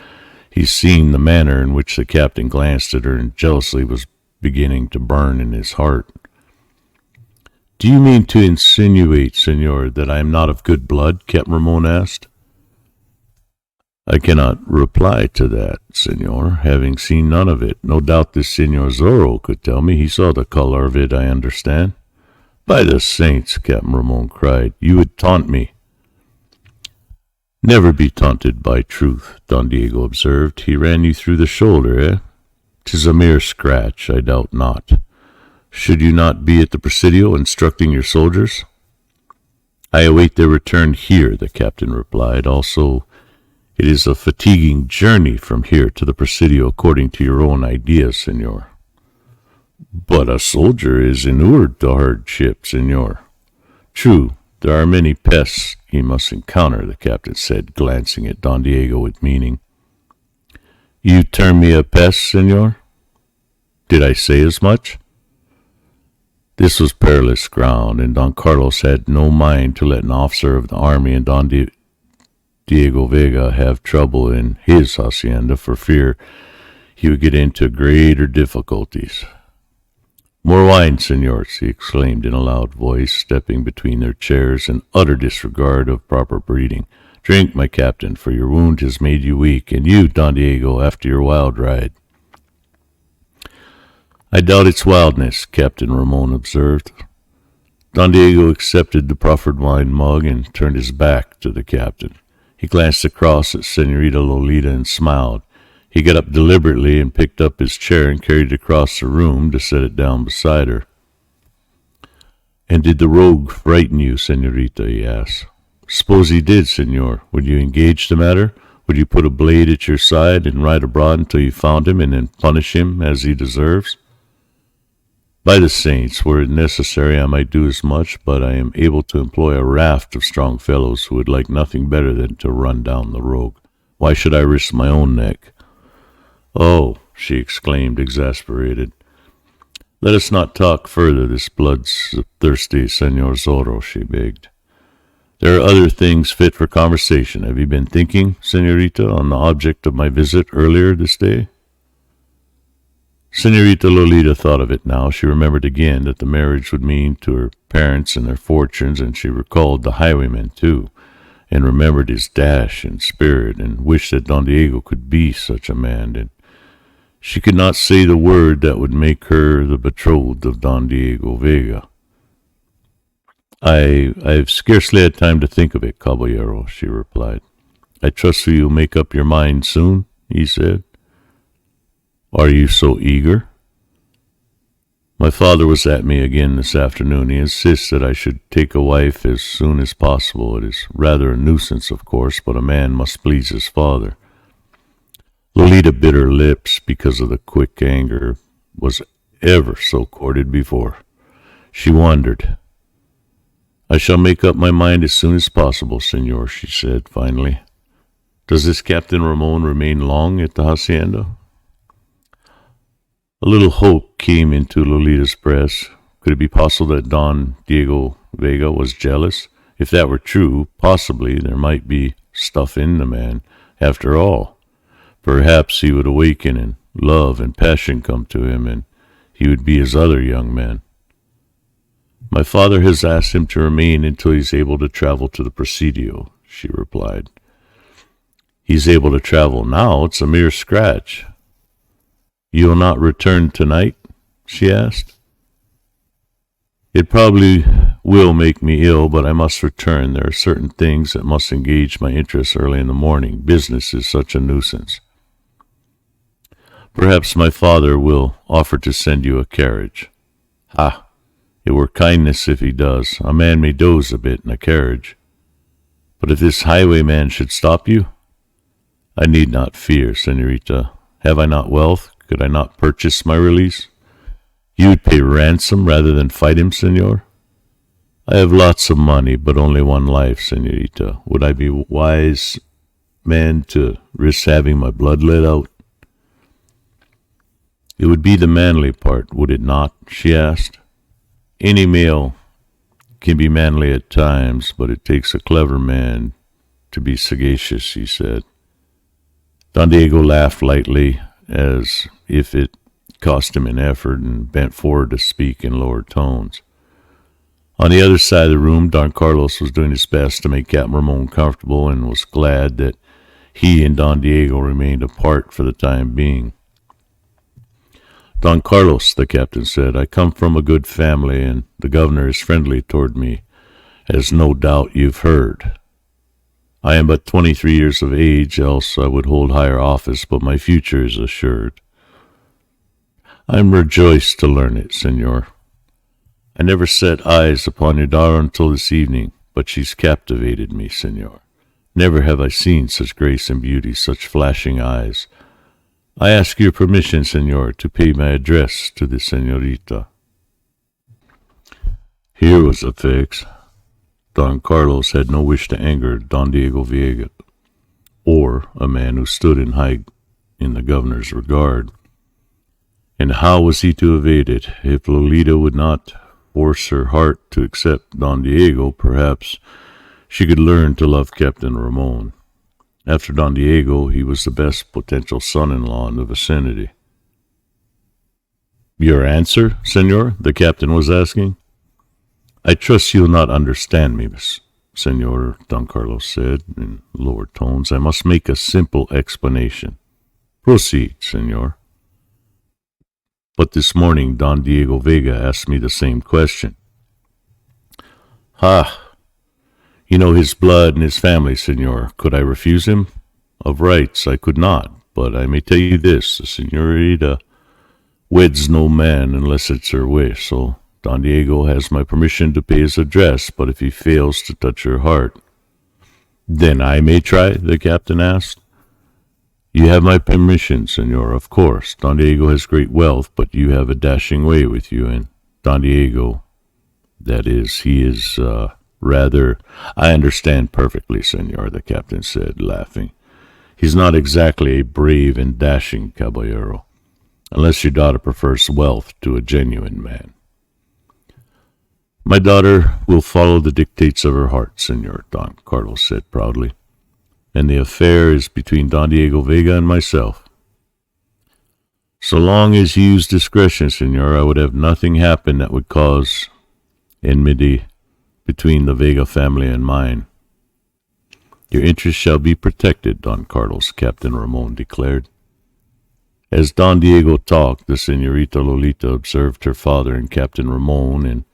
he seen the manner in which the captain glanced at her, and jealousy was beginning to burn in his heart. "Do you mean to insinuate, senor, that I am not of good blood?" Captain Ramon asked. "I cannot reply to that, senor, having seen none of it. No doubt this Senor Zorro could tell me. He saw the color of it, I understand." "By the saints," Captain Ramon cried, "you would taunt me." "Never be taunted by truth," Don Diego observed. "He ran you through the shoulder, eh? 'Tis a mere scratch, I doubt not. Should you not be at the Presidio instructing your soldiers?" "I await their return here," the captain replied. "Also, it is a fatiguing journey from here to the Presidio according to your own ideas, senor." "But a soldier is inured to hardship, senor." "True, there are many pests he must encounter," the captain said, glancing at Don Diego with meaning. "You term me a pest, senor? Did I say as much?" This was perilous ground, and Don Carlos had no mind to let an officer of the army and Don Diego Vega have trouble in his hacienda for fear he would get into greater difficulties. "More wine, senors," he exclaimed in a loud voice, stepping between their chairs in utter disregard of proper breeding. "Drink, my captain, for your wound has made you weak, and you, Don Diego, after your wild ride." "I doubt its wildness," Captain Ramon observed. Don Diego accepted the proffered wine mug and turned his back to the captain. He glanced across at Senorita Lolita and smiled. He got up deliberately and picked up his chair and carried it across the room to set it down beside her. "And did the rogue frighten you, senorita?" he asked. "Suppose he did, senor. Would you engage the matter? Would you put a blade at your side and ride abroad until you found him and then punish him as he deserves?" By the saints, were it necessary, I might do as much, but I am able to employ a raft of strong fellows who would like nothing better than to run down the rogue. Why should I risk my own neck? Oh, she exclaimed, exasperated. Let us not talk further this bloodthirsty Senor Zorro, she begged. There are other things fit for conversation. Have you been thinking, senorita, on the object of my visit earlier this day? Senorita Lolita thought of it now. She remembered again that the marriage would mean to her parents and their fortunes, and she recalled the highwayman, too, and remembered his dash and spirit, and wished that Don Diego could be such a man, and she could not say the word that would make her the betrothed of Don Diego Vega. I've scarcely had time to think of it, caballero, she replied. I trust you'll make up your mind soon, he said. Are you so eager? My father was at me again this afternoon. He insists that I should take a wife as soon as possible. It is rather a nuisance, of course, but a man must please his father. Lolita bit her lips because of the quick anger. Was ever so courted before. She wondered. I shall make up my mind as soon as possible, senor, she said finally. Does this Captain Ramon remain long at the hacienda? A little hope came into Lolita's breast. Could it be possible that Don Diego Vega was jealous? If that were true, possibly there might be stuff in the man. After all, perhaps he would awaken and love and passion come to him, and he would be as other young men. My father has asked him to remain until he is able to travel to the Presidio, she replied. He's able to travel now. It's a mere scratch. You will not return tonight? She asked. It probably will make me ill, but I must return. There are certain things that must engage my interest early in the morning. Business is such a nuisance. Perhaps my father will offer to send you a carriage. Ha! It were kindness if he does. A man may doze a bit in a carriage. But if this highwayman should stop you? I need not fear, senorita. Have I not wealth? Could I not purchase my release? You would pay ransom rather than fight him, senor? I have lots of money, but only one life, senorita. Would I be wise man to risk having my blood let out? It would be the manly part, would it not? She asked. Any male can be manly at times, but it takes a clever man to be sagacious, he said. Don Diego laughed lightly, as if it cost him an effort, and bent forward to speak in lower tones. On the other side of the room, Don Carlos was doing his best to make Captain Ramon comfortable, and was glad that he and Don Diego remained apart for the time being. Don Carlos, the captain said, I come from a good family, and the governor is friendly toward me, as no doubt you've heard. I am but 23 years of age, else I would hold higher office, but my future is assured. I am rejoiced to learn it, senor. I never set eyes upon your daughter until this evening, but she's captivated me, senor. Never have I seen such grace and beauty, such flashing eyes. I ask your permission, senor, to pay my address to the senorita. Here was a fix. Don Carlos had no wish to anger Don Diego Vega, or a man who stood in the governor's regard. And how was he to evade it? If Lolita would not force her heart to accept Don Diego, perhaps she could learn to love Captain Ramon. After Don Diego, he was the best potential son-in-law in the vicinity. Your answer, senor? The captain was asking. I trust you'll not understand me, senor, Don Carlos said in lower tones. I must make a simple explanation. Proceed, senor. But this morning Don Diego Vega asked me the same question. Ha! You know his blood and his family, senor. Could I refuse him? Of rights I could not, but I may tell you this, the senorita weds no man unless it's her wish, so Don Diego has my permission to pay his address, but if he fails to touch her heart. Then I may try, the captain asked. You have my permission, senor, of course. Don Diego has great wealth, but you have a dashing way with you, and Don Diego, that is, he is, rather... I understand perfectly, senor, the captain said, laughing. He's not exactly a brave and dashing caballero, unless your daughter prefers wealth to a genuine man. My daughter will follow the dictates of her heart, senor, Don Carlos said proudly, and the affair is between Don Diego Vega and myself. So long as you use discretion, senor, I would have nothing happen that would cause enmity between the Vega family and mine. Your interests shall be protected, Don Carlos, Captain Ramon declared. As Don Diego talked, the senorita Lolita observed her father and Captain Ramon and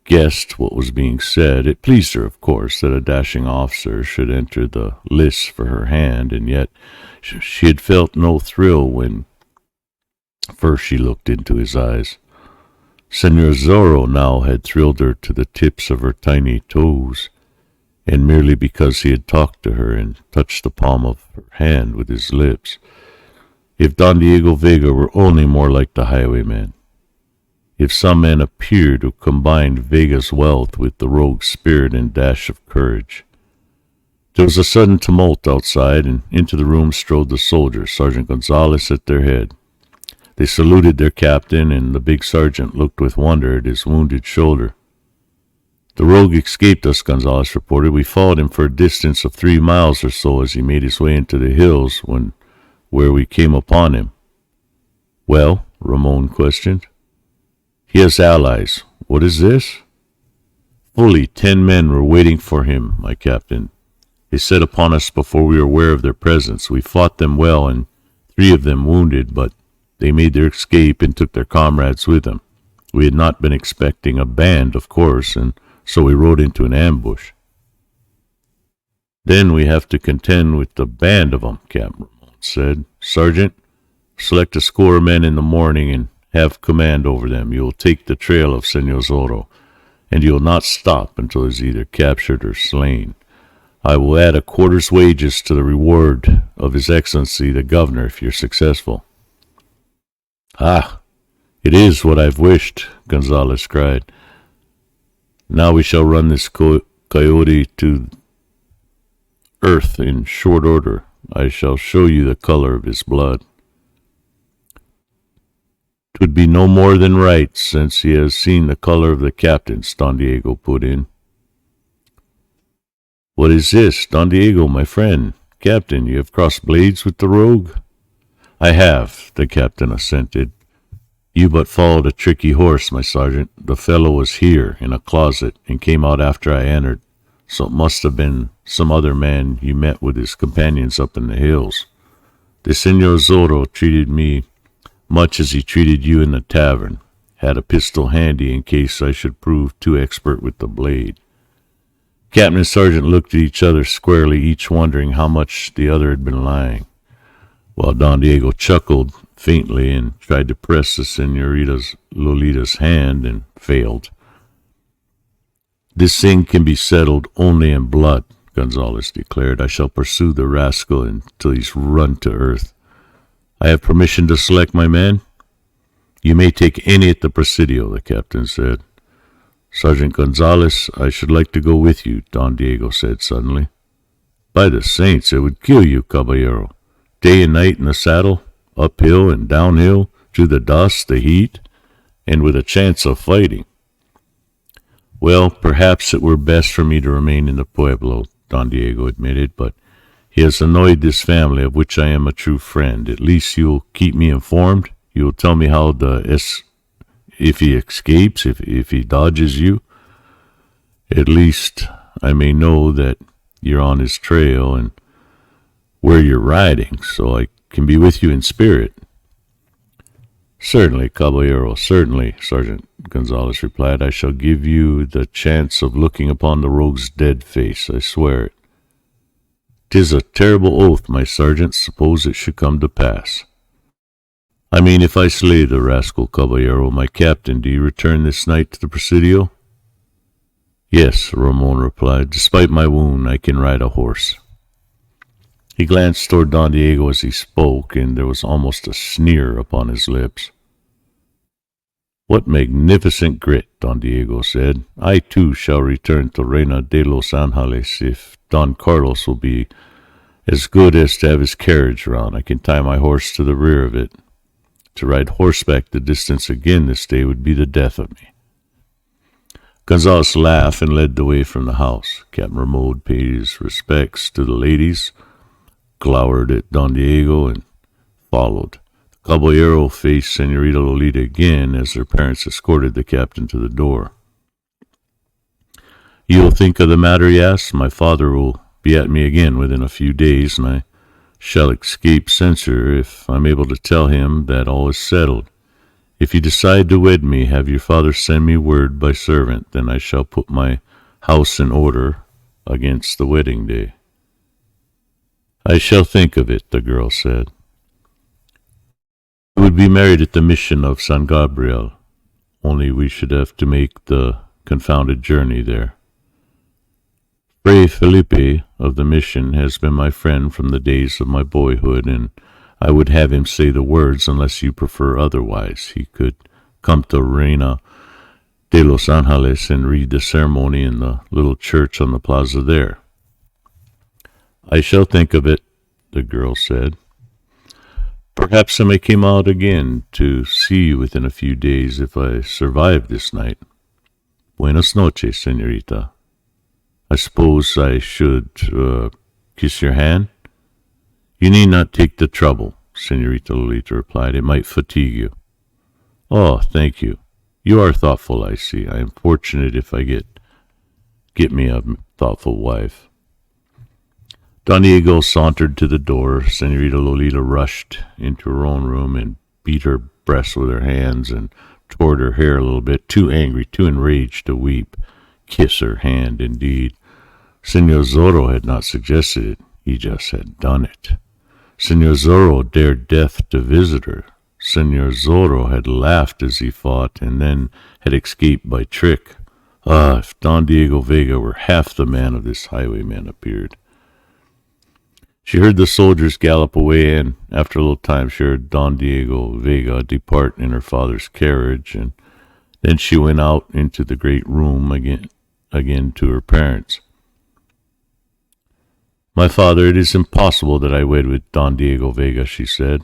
guessed what was being said. It pleased her, of course, that a dashing officer should enter the lists for her hand, and yet she had felt no thrill when first she looked into his eyes. Senor Zorro now had thrilled her to the tips of her tiny toes, and merely because he had talked to her and touched the palm of her hand with his lips. If Don Diego Vega were only more like the highwayman, if some man appeared who combined Vega's wealth with the rogue's spirit and dash of courage. There was a sudden tumult outside, and into the room strode the soldiers, Sergeant Gonzalez at their head. They saluted their captain, and the big sergeant looked with wonder at his wounded shoulder. The rogue escaped us, Gonzalez reported. We followed him for a distance of 3 miles or so as he made his way into the hills where we came upon him. Well, Ramon questioned. He has allies. What is this? Fully 10 men were waiting for him, my captain. They set upon us before we were aware of their presence. We fought them well, and 3 of them wounded, but they made their escape and took their comrades with them. We had not been expecting a band, of course, and so we rode into an ambush. Then we have to contend with the band of them, Captain Ramon said. Sergeant, select a score of men in the morning and have command over them. You will take the trail of Senor Zorro, and you will not stop until he is either captured or slain. I will add a quarter's wages to the reward of His Excellency the Governor if you're successful. Ah, it is what I've wished, Gonzalez cried. Now we shall run this coyote to earth in short order. I shall show you the color of his blood. 'Twould be no more than right, since he has seen the color of the captain's, Don Diego put in. What is this, Don Diego, my friend? Captain, you have crossed blades with the rogue? I have, the captain assented. You but followed a tricky horse, my sergeant. The fellow was here, in a closet, and came out after I entered, so it must have been some other man you met with his companions up in the hills. The Senor Zorro treated me much as he treated you in the tavern, had a pistol handy in case I should prove too expert with the blade. Captain and sergeant looked at each other squarely, each wondering how much the other had been lying, while Don Diego chuckled faintly and tried to press the Senorita Lolita's hand and failed. This thing can be settled only in blood, Gonzalez declared. I shall pursue the rascal until he's run to earth. I have permission to select my men? You may take any at the Presidio, the captain said. Sergeant Gonzalez, I should like to go with you, Don Diego said suddenly. By the saints, it would kill you, caballero. Day and night in the saddle, uphill and downhill, through the dust, the heat, and with a chance of fighting. Well, perhaps it were best for me to remain in the pueblo, Don Diego admitted, but he has annoyed this family, of which I am a true friend. At least you'll keep me informed. You'll tell me how if he escapes, if he dodges you. At least I may know that you're on his trail and where you're riding, so I can be with you in spirit. Certainly, caballero, certainly, Sergeant Gonzalez replied. I shall give you the chance of looking upon the rogue's dead face, I swear it. 'Tis a terrible oath, my sergeant. Suppose it should come to pass. I mean, if I slay the rascal, caballero, my captain, do you return this night to the Presidio? Yes, Ramon replied. Despite my wound, I can ride a horse. He glanced toward Don Diego as he spoke, and there was almost a sneer upon his lips. What magnificent grit, Don Diego said. I too shall return to Reina de los Angeles if Don Carlos will be as good as to have his carriage round. I can tie my horse to the rear of it. To ride horseback the distance again this day would be the death of me. Gonzales laughed and led the way from the house. Captain Ramon paid his respects to the ladies, glowered at Don Diego, and followed. The caballero faced Senorita Lolita again as their parents escorted the captain to the door. "You'll think of the matter?" he asked. "My father will be at me again within a few days, and I shall escape censure if I'm able to tell him that all is settled. If you decide to wed me, have your father send me word by servant, then I shall put my house in order against the wedding day." "I shall think of it," the girl said. "We would be married at the mission of San Gabriel, only we should have to make the confounded journey there. Fray Felipe of the mission has been my friend from the days of my boyhood, and I would have him say the words unless you prefer otherwise. He could come to Reina de los Angeles and read the ceremony in the little church on the plaza there." "I shall think of it," the girl said. "Perhaps I may come out again to see you within a few days if I survive this night. Buenas noches, senorita. I suppose I should kiss your hand?" "You need not take the trouble," Senorita Lolita replied. "It might fatigue you." "Oh, thank you. You are thoughtful, I see. I am fortunate if I get me a thoughtful wife." Don Diego sauntered to the door. Senorita Lolita rushed into her own room and beat her breast with her hands and tore her hair a little bit, too angry, too enraged to weep. Kiss her hand, indeed. Senor Zorro had not suggested it. He just had done it. Senor Zorro dared death to visit her. Senor Zorro had laughed as he fought, and then had escaped by trick. Ah, if Don Diego Vega were half the man of this highwayman appeared. She heard the soldiers gallop away, and after a little time she heard Don Diego Vega depart in her father's carriage, and then she went out into the great room again to her parents. "My father, it is impossible that I wed with Don Diego Vega," she said.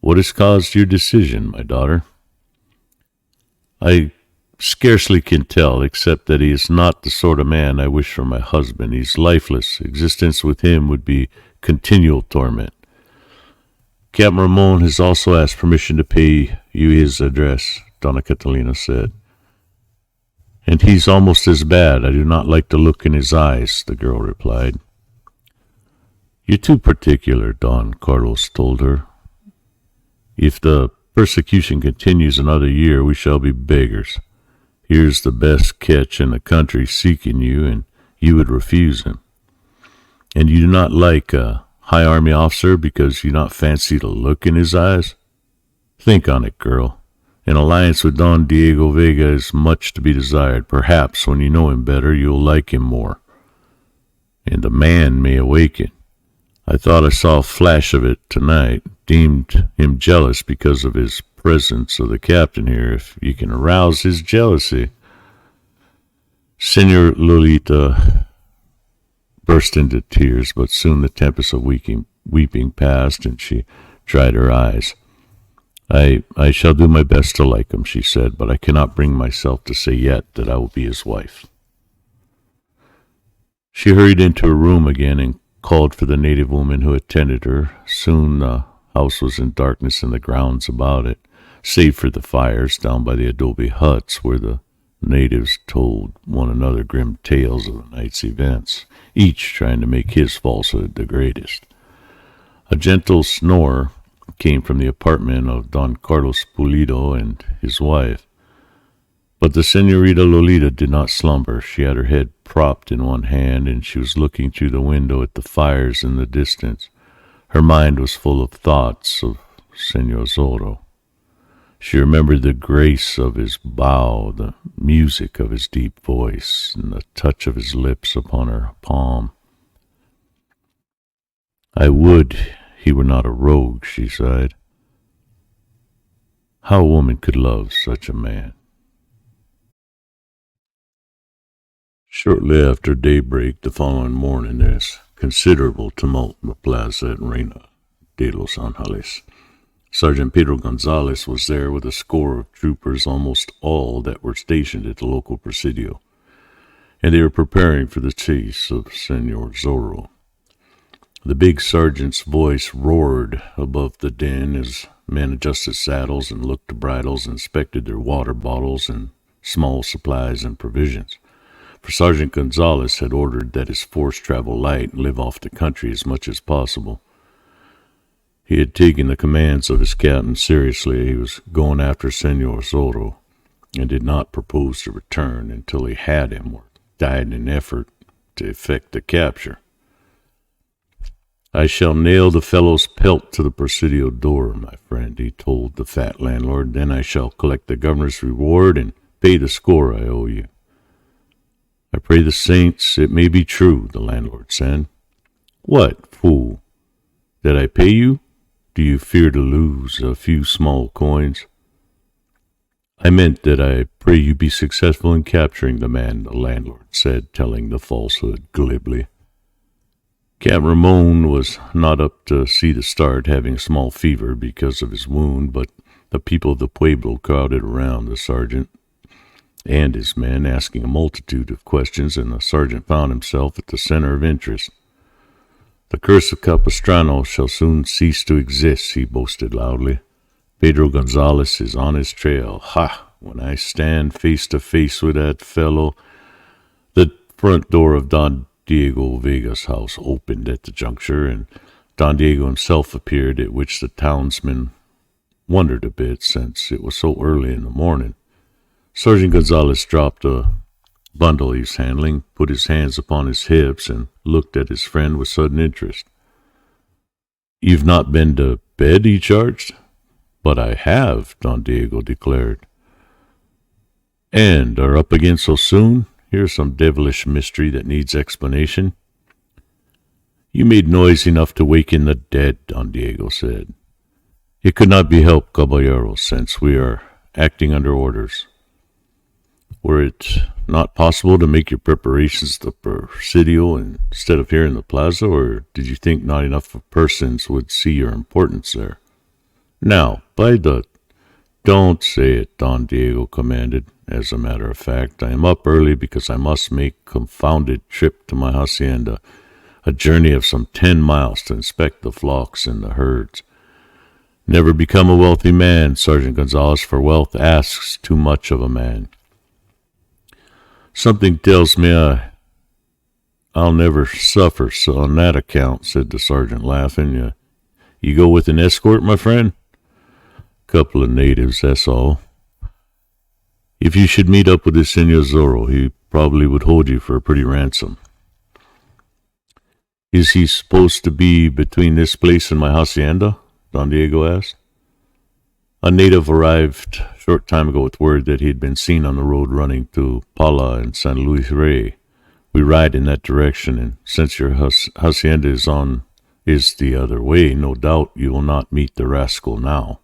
"What has caused your decision, my daughter?" "I scarcely can tell, except that he is not the sort of man I wish for my husband. He's lifeless. Existence with him would be continual torment. Captain Ramon has also asked permission to pay you his address," Donna Catalina said. "And he's almost as bad. I do not like to look in his eyes," the girl replied. "You're too particular," Don Carlos told her. "If the persecution continues another year, we shall be beggars. Here's the best catch in the country seeking you, and you would refuse him. And you do not like a high army officer because you not fancy to look in his eyes? Think on it, girl. An alliance with Don Diego Vega is much to be desired. Perhaps when you know him better, you'll like him more. And the man may awaken. I thought I saw a flash of it tonight. Deemed him jealous because of his presence of the captain here. If you can arouse his jealousy." Senor Lolita burst into tears, but soon the tempest of weeping passed, and she dried her eyes. I shall do my best to like him," she said, "but I cannot bring myself to say yet that I will be his wife." She hurried into her room again and called for the native woman who attended her. Soon the house was in darkness and the grounds about it, save for the fires down by the adobe huts where the natives told one another grim tales of the night's events, each trying to make his falsehood the greatest. A gentle snore came from the apartment of Don Carlos Pulido and his wife. But the Senorita Lolita did not slumber. She had her head propped in one hand, and she was looking through the window at the fires in the distance. Her mind was full of thoughts of Senor Zorro. She remembered the grace of his bow, the music of his deep voice, and the touch of his lips upon her palm. I would he were not a rogue, she sighed. How a woman could love such a man. Shortly after daybreak the following morning, there's considerable tumult in the plaza at Reina de los Angeles. Sergeant Pedro Gonzalez was there with a score of troopers, almost all that were stationed at the local presidio, and they were preparing for the chase of Senor Zorro. The big sergeant's voice roared above the din as men adjusted saddles and looked to bridles and inspected their water bottles and small supplies and provisions. For Sergeant Gonzalez had ordered that his force travel light and live off the country as much as possible. He had taken the commands of his captain seriously. He was going after Senor Zorro and did not propose to return until he had him or died in an effort to effect the capture. I shall nail the fellow's pelt to the presidio door, my friend, he told the fat landlord. Then I shall collect the governor's reward and pay the score I owe you. I pray the saints it may be true, the landlord said. What, fool? That I pay you? Do you fear to lose a few small coins? I meant that I pray you be successful in capturing the man, the landlord said, telling the falsehood glibly. Captain Ramon was not up to see the start, having a small fever because of his wound, but the people of the pueblo crowded around the sergeant and his men, asking a multitude of questions, and the sergeant found himself at the center of interest. The curse of Capistrano shall soon cease to exist, he boasted loudly. Pedro Gonzalez is on his trail. Ha! When I stand face to face with that fellow. The front door of Don Diego Vega's house opened at the juncture, and Don Diego himself appeared, at which the townsmen wondered a bit, since it was so early in the morning. Sergeant Gonzalez dropped a bundle he was handling, put his hands upon his hips, and looked at his friend with sudden interest. You've not been to bed, he charged. But I have, Don Diego declared. And are up again so soon? Here's some devilish mystery that needs explanation. You made noise enough to waken the dead, Don Diego said. It could not be helped, caballero, since we are acting under orders. Were it not possible to make your preparations at the presidio instead of here in the plaza, or did you think not enough persons would see your importance there? Now, don't say it, Don Diego commanded. As a matter of fact, I am up early because I must make a confounded trip to my hacienda, a journey of some 10 miles to inspect the flocks and the herds. Never become a wealthy man, Sergeant Gonzalez, for wealth asks too much of a man. Something tells me I'll never suffer so on that account, said the sergeant, laughing. You go with an escort, my friend? Couple of natives, that's all. If you should meet up with this Senor Zorro, he probably would hold you for a pretty ransom. Is he supposed to be between this place and my hacienda? Don Diego asked. A native arrived a short time ago with word that he had been seen on the road running to Pala and San Luis Rey. We ride in that direction, and since your hacienda is the other way, no doubt you will not meet the rascal now.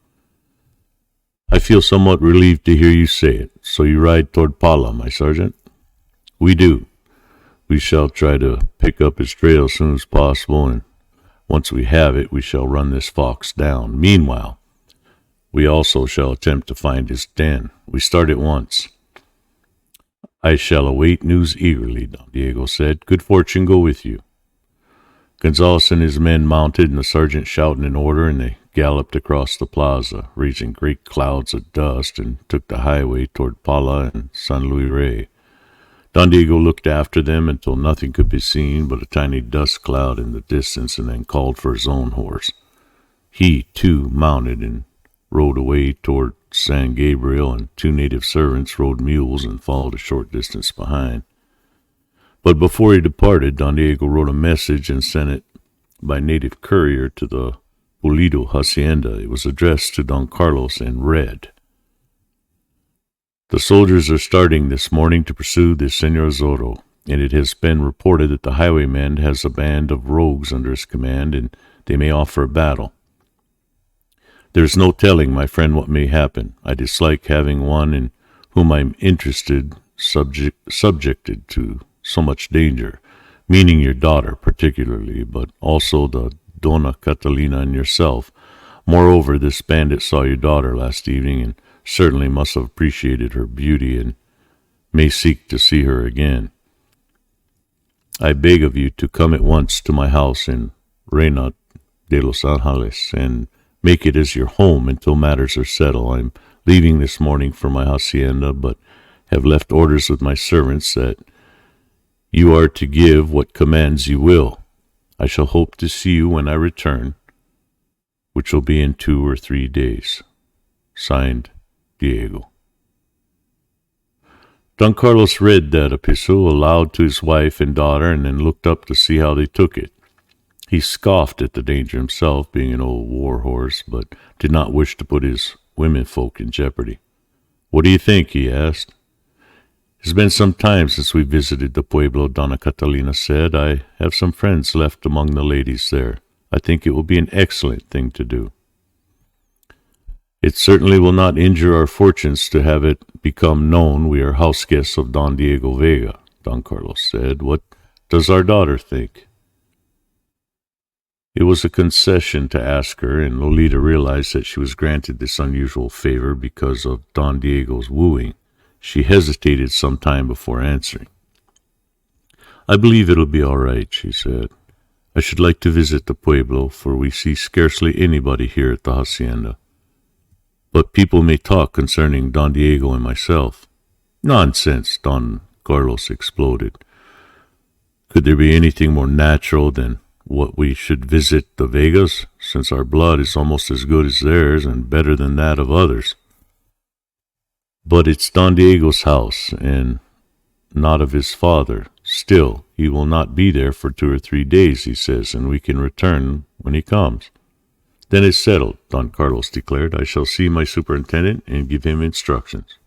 I feel somewhat relieved to hear you say it. So you ride toward Pala, my sergeant? We do. We shall try to pick up his trail as soon as possible, and once we have it, we shall run this fox down. Meanwhile, we also shall attempt to find his den. We start at once. I shall await news eagerly, Don Diego said. Good fortune go with you. Gonzalez and his men mounted, and the sergeant shouted an order, and they galloped across the plaza, raising great clouds of dust, and took the highway toward Pala and San Luis Rey. Don Diego looked after them until nothing could be seen but a tiny dust cloud in the distance, and then called for his own horse. He, too, mounted and rode away toward San Gabriel, and 2 native servants rode mules and followed a short distance behind. But before he departed, Don Diego wrote a message and sent it by native courier to the Pulido hacienda. It was addressed to Don Carlos and read, The soldiers are starting this morning to pursue the Senor Zorro. and it has been reported that the highwayman has a band of rogues under his command, and they may offer a battle. There's no telling, my friend, what may happen. I dislike having one in whom I'm interested subjected to so much danger, meaning your daughter particularly, but also the Donna Catalina and yourself. Moreover, this bandit saw your daughter last evening and certainly must have appreciated her beauty and may seek to see her again. I beg of you to come at once to my house in Reina de los Angeles and make it as your home until matters are settled. I'm leaving this morning for my hacienda, but have left orders with my servants that you are to give what commands you will. I shall hope to see you when I return, which will be in 2 or 3 days. Signed, Diego. Don Carlos read that epistle aloud to his wife and daughter, and then looked up to see how they took it. He scoffed at the danger himself, being an old war horse, but did not wish to put his womenfolk in jeopardy. "What do you think?" he asked. "It has been some time since we visited the pueblo," Donna Catalina said. "I have some friends left among the ladies there. I think it will be an excellent thing to do." "It certainly will not injure our fortunes to have it become known we are house guests of Don Diego Vega," Don Carlos said. "What does our daughter think?" It was a concession to ask her, and Lolita realized that she was granted this unusual favor because of Don Diego's wooing. She hesitated some time before answering. "I believe it'll be all right," she said. "I should like to visit the pueblo, for we see scarcely anybody here at the hacienda. But people may talk concerning Don Diego and myself." "Nonsense," Don Carlos exploded. "Could there be anything more natural than what we should visit the Vegas, since our blood is almost as good as theirs and better than that of others? But it's Don Diego's house, and not of his father. Still, he will not be there for 2 or 3 days, he says, and we can return when he comes." "Then it's settled," Don Carlos declared. "I shall see my superintendent and give him instructions."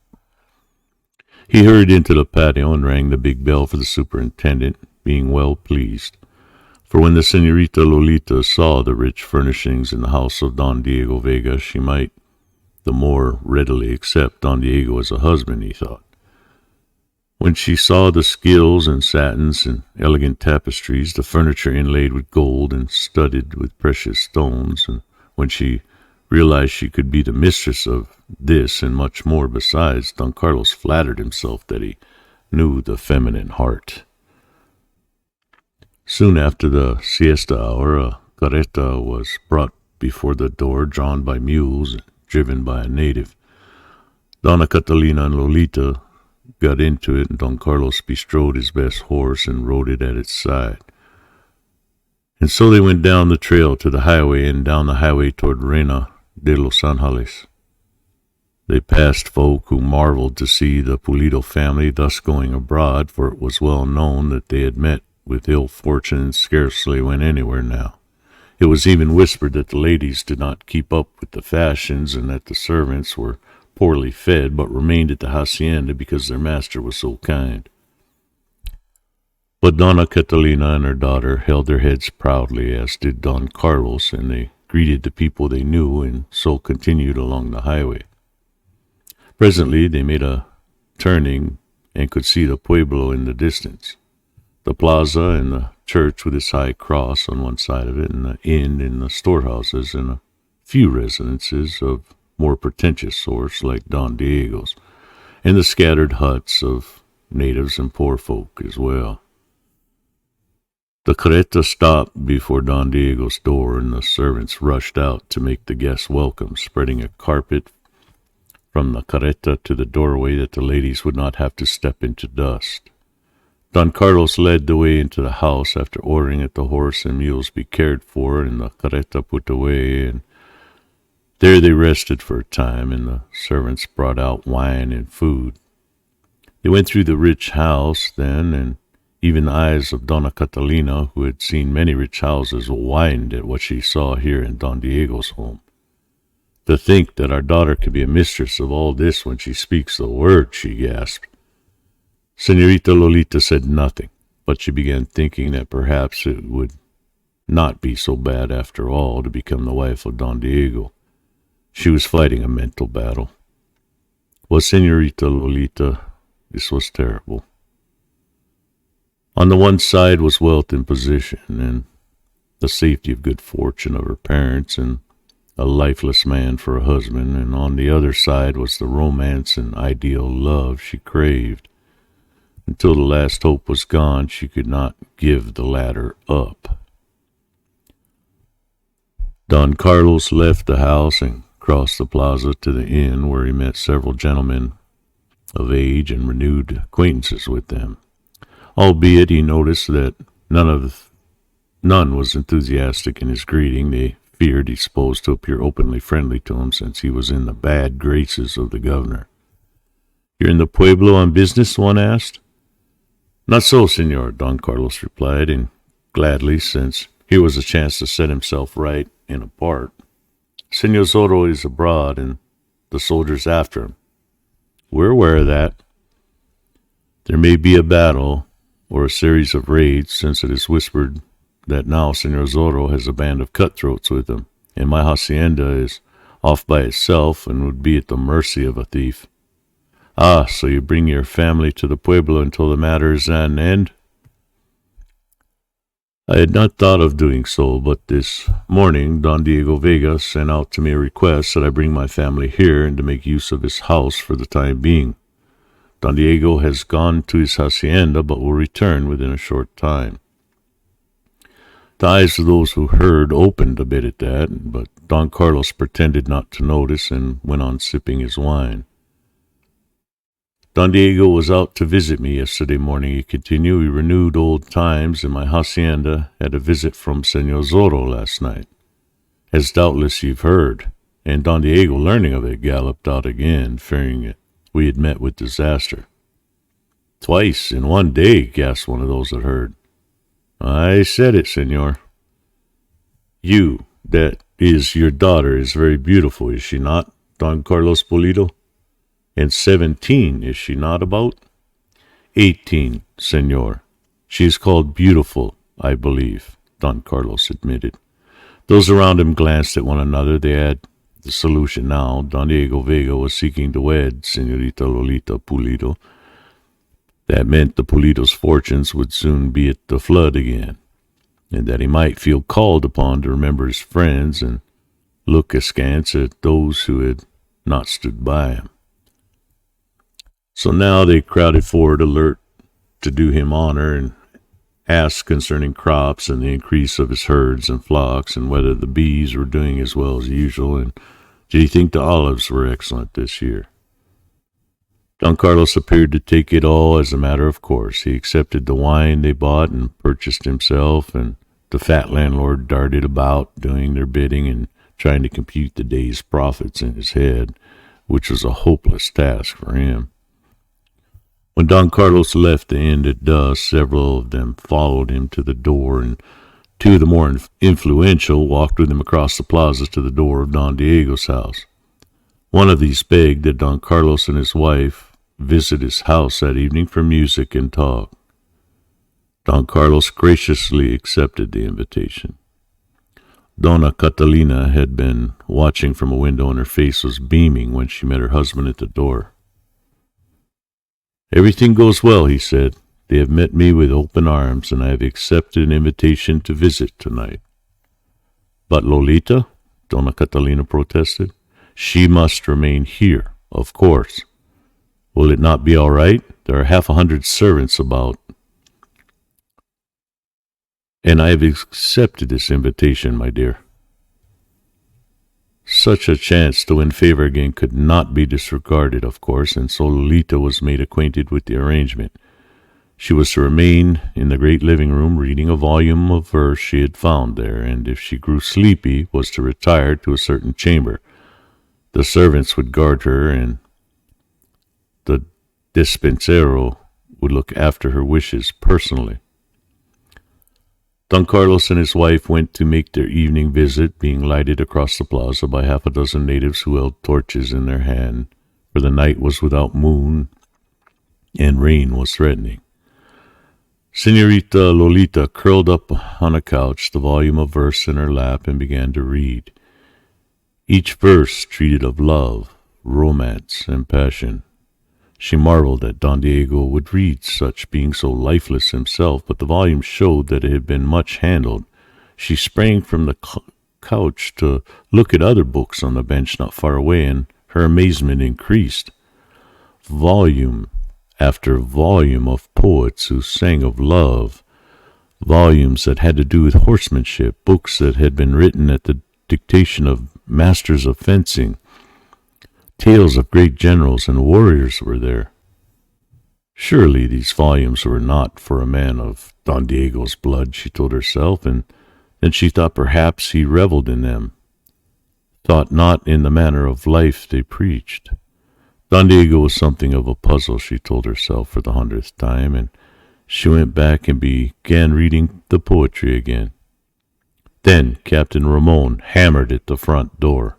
He hurried into the patio and rang the big bell for the superintendent, being well pleased. For when the Señorita Lolita saw the rich furnishings in the house of Don Diego Vega, she might the more readily accept Don Diego as a husband, he thought. When she saw the skills and satins and elegant tapestries, the furniture inlaid with gold and studded with precious stones, and when she realized she could be the mistress of this and much more besides, Don Carlos flattered himself that he knew the feminine heart. Soon after the siesta hour, a carreta was brought before the door, drawn by mules and driven by a native. Donna Catalina and Lolita got into it, and Don Carlos bestrode his best horse and rode it at its side. And so they went down the trail to the highway and down the highway toward Reina de los Angeles. They passed folk who marveled to see the Pulido family thus going abroad, for it was well known that they had met with ill fortune and scarcely went anywhere now. It was even whispered that the ladies did not keep up with the fashions, and that the servants were poorly fed, but remained at the hacienda because their master was so kind. But Donna Catalina and her daughter held their heads proudly, as did Don Carlos, and they greeted the people they knew, and so continued along the highway. Presently they made a turning and could see the pueblo in the distance. The plaza and the church with its high cross on one side of it, and the inn and the storehouses, and a few residences of more pretentious sorts like Don Diego's, and the scattered huts of natives and poor folk as well. The carreta stopped before Don Diego's door, and the servants rushed out to make the guests welcome, spreading a carpet from the carreta to the doorway that the ladies would not have to step into dust. Don Carlos led the way into the house after ordering that the horse and mules be cared for and the carreta put away, and there they rested for a time, and the servants brought out wine and food. They went through the rich house then, and even the eyes of Donna Catalina, who had seen many rich houses, widened at what she saw here in Don Diego's home. "To think that our daughter could be a mistress of all this when she speaks the word," she gasped. Senorita Lolita said nothing, but she began thinking that perhaps it would not be so bad after all to become the wife of Don Diego. She was fighting a mental battle. Was Senorita Lolita? This was terrible. On the one side was wealth and position, and the safety of good fortune of her parents, and a lifeless man for a husband, and on the other side was the romance and ideal love she craved. Until the last hope was gone, she could not give the latter up. Don Carlos left the house and crossed the plaza to the inn, where he met several gentlemen of age and renewed acquaintances with them, albeit he noticed that none was enthusiastic in his greeting. They feared he's supposed to appear openly friendly to him, since he was in the bad graces of the governor. "You're in the pueblo on business?" one asked. "Not so, senor," Don Carlos replied, and gladly, since here was a chance to set himself right and apart. "Senor Zorro is abroad, and the soldiers after him." "We're aware of that." "There may be a battle or a series of raids, since it is whispered that now Senor Zorro has a band of cutthroats with him, and my hacienda is off by itself and would be at the mercy of a thief." "Ah, so you bring your family to the pueblo until the matter is at an end?" "I had not thought of doing so, but this morning Don Diego Vega sent out to me a request that I bring my family here and to make use of his house for the time being. Don Diego has gone to his hacienda, but will return within a short time." The eyes of those who heard opened a bit at that, but Don Carlos pretended not to notice and went on sipping his wine. "Don Diego was out to visit me yesterday morning," he continued. "We renewed old times, and my hacienda had a visit from Senor Zorro last night, as doubtless you've heard, and Don Diego, learning of it, galloped out again, fearing it we had met with disaster." "Twice in one day," gasped one of those that heard. "I said it, senor." That is, your daughter is very beautiful, is she not, Don Carlos Pulido? And 17, is she not about?" 18, senor. She is called Beautiful, I believe," Don Carlos admitted. Those around him glanced at one another. They had the solution now. Don Diego Vega was seeking to wed Senorita Lolita Pulido. That meant the Pulido's fortunes would soon be at the flood again, and that he might feel called upon to remember his friends and look askance at those who had not stood by him. So now they crowded forward, alert to do him honor, and asked concerning crops and the increase of his herds and flocks, and whether the bees were doing as well as usual, and did he think the olives were excellent this year. Don Carlos appeared to take it all as a matter of course. He accepted the wine they bought and purchased himself, and the fat landlord darted about, doing their bidding and trying to compute the day's profits in his head, which was a hopeless task for him. When Don Carlos left the inn at dusk, several of them followed him to the door, and two of the more influential walked with him across the plaza to the door of Don Diego's house. One of these begged that Don Carlos and his wife visit his house that evening for music and talk. Don Carlos graciously accepted the invitation. Donna Catalina had been watching from a window, and her face was beaming when she met her husband at the door. "Everything goes well," he said. "They have met me with open arms, and I have accepted an invitation to visit tonight." "But Lolita," Donna Catalina protested. "She must remain here, of course. Will it not be all right? There are 100 servants about, and I have accepted this invitation, my dear." Such a chance to win favor again could not be disregarded, of course, and so Lolita was made acquainted with the arrangement. She was to remain in the great living room reading a volume of verse she had found there, and if she grew sleepy was to retire to a certain chamber. The servants would guard her, and the dispensero would look after her wishes personally. Don Carlos and his wife went to make their evening visit, being lighted across the plaza by 6 natives who held torches in their hand, for the night was without moon, and rain was threatening. Senorita Lolita curled up on a couch, the volume of verse in her lap, and began to read. Each verse treated of love, romance, and passion. She marveled that Don Diego would read such, being so lifeless himself, but the volume showed that it had been much handled. She sprang from the couch to look at other books on the bench not far away, and her amazement increased. Volume after volume of poets who sang of love, volumes that had to do with horsemanship, books that had been written at the dictation of masters of fencing. Tales of great generals and warriors were there. Surely these volumes were not for a man of Don Diego's blood, she told herself, and then she thought perhaps he reveled in them, thought not in the manner of life they preached. Don Diego was something of a puzzle, she told herself for the 100th time, and she went back and began reading the poetry again. Then Captain Ramon hammered at the front door.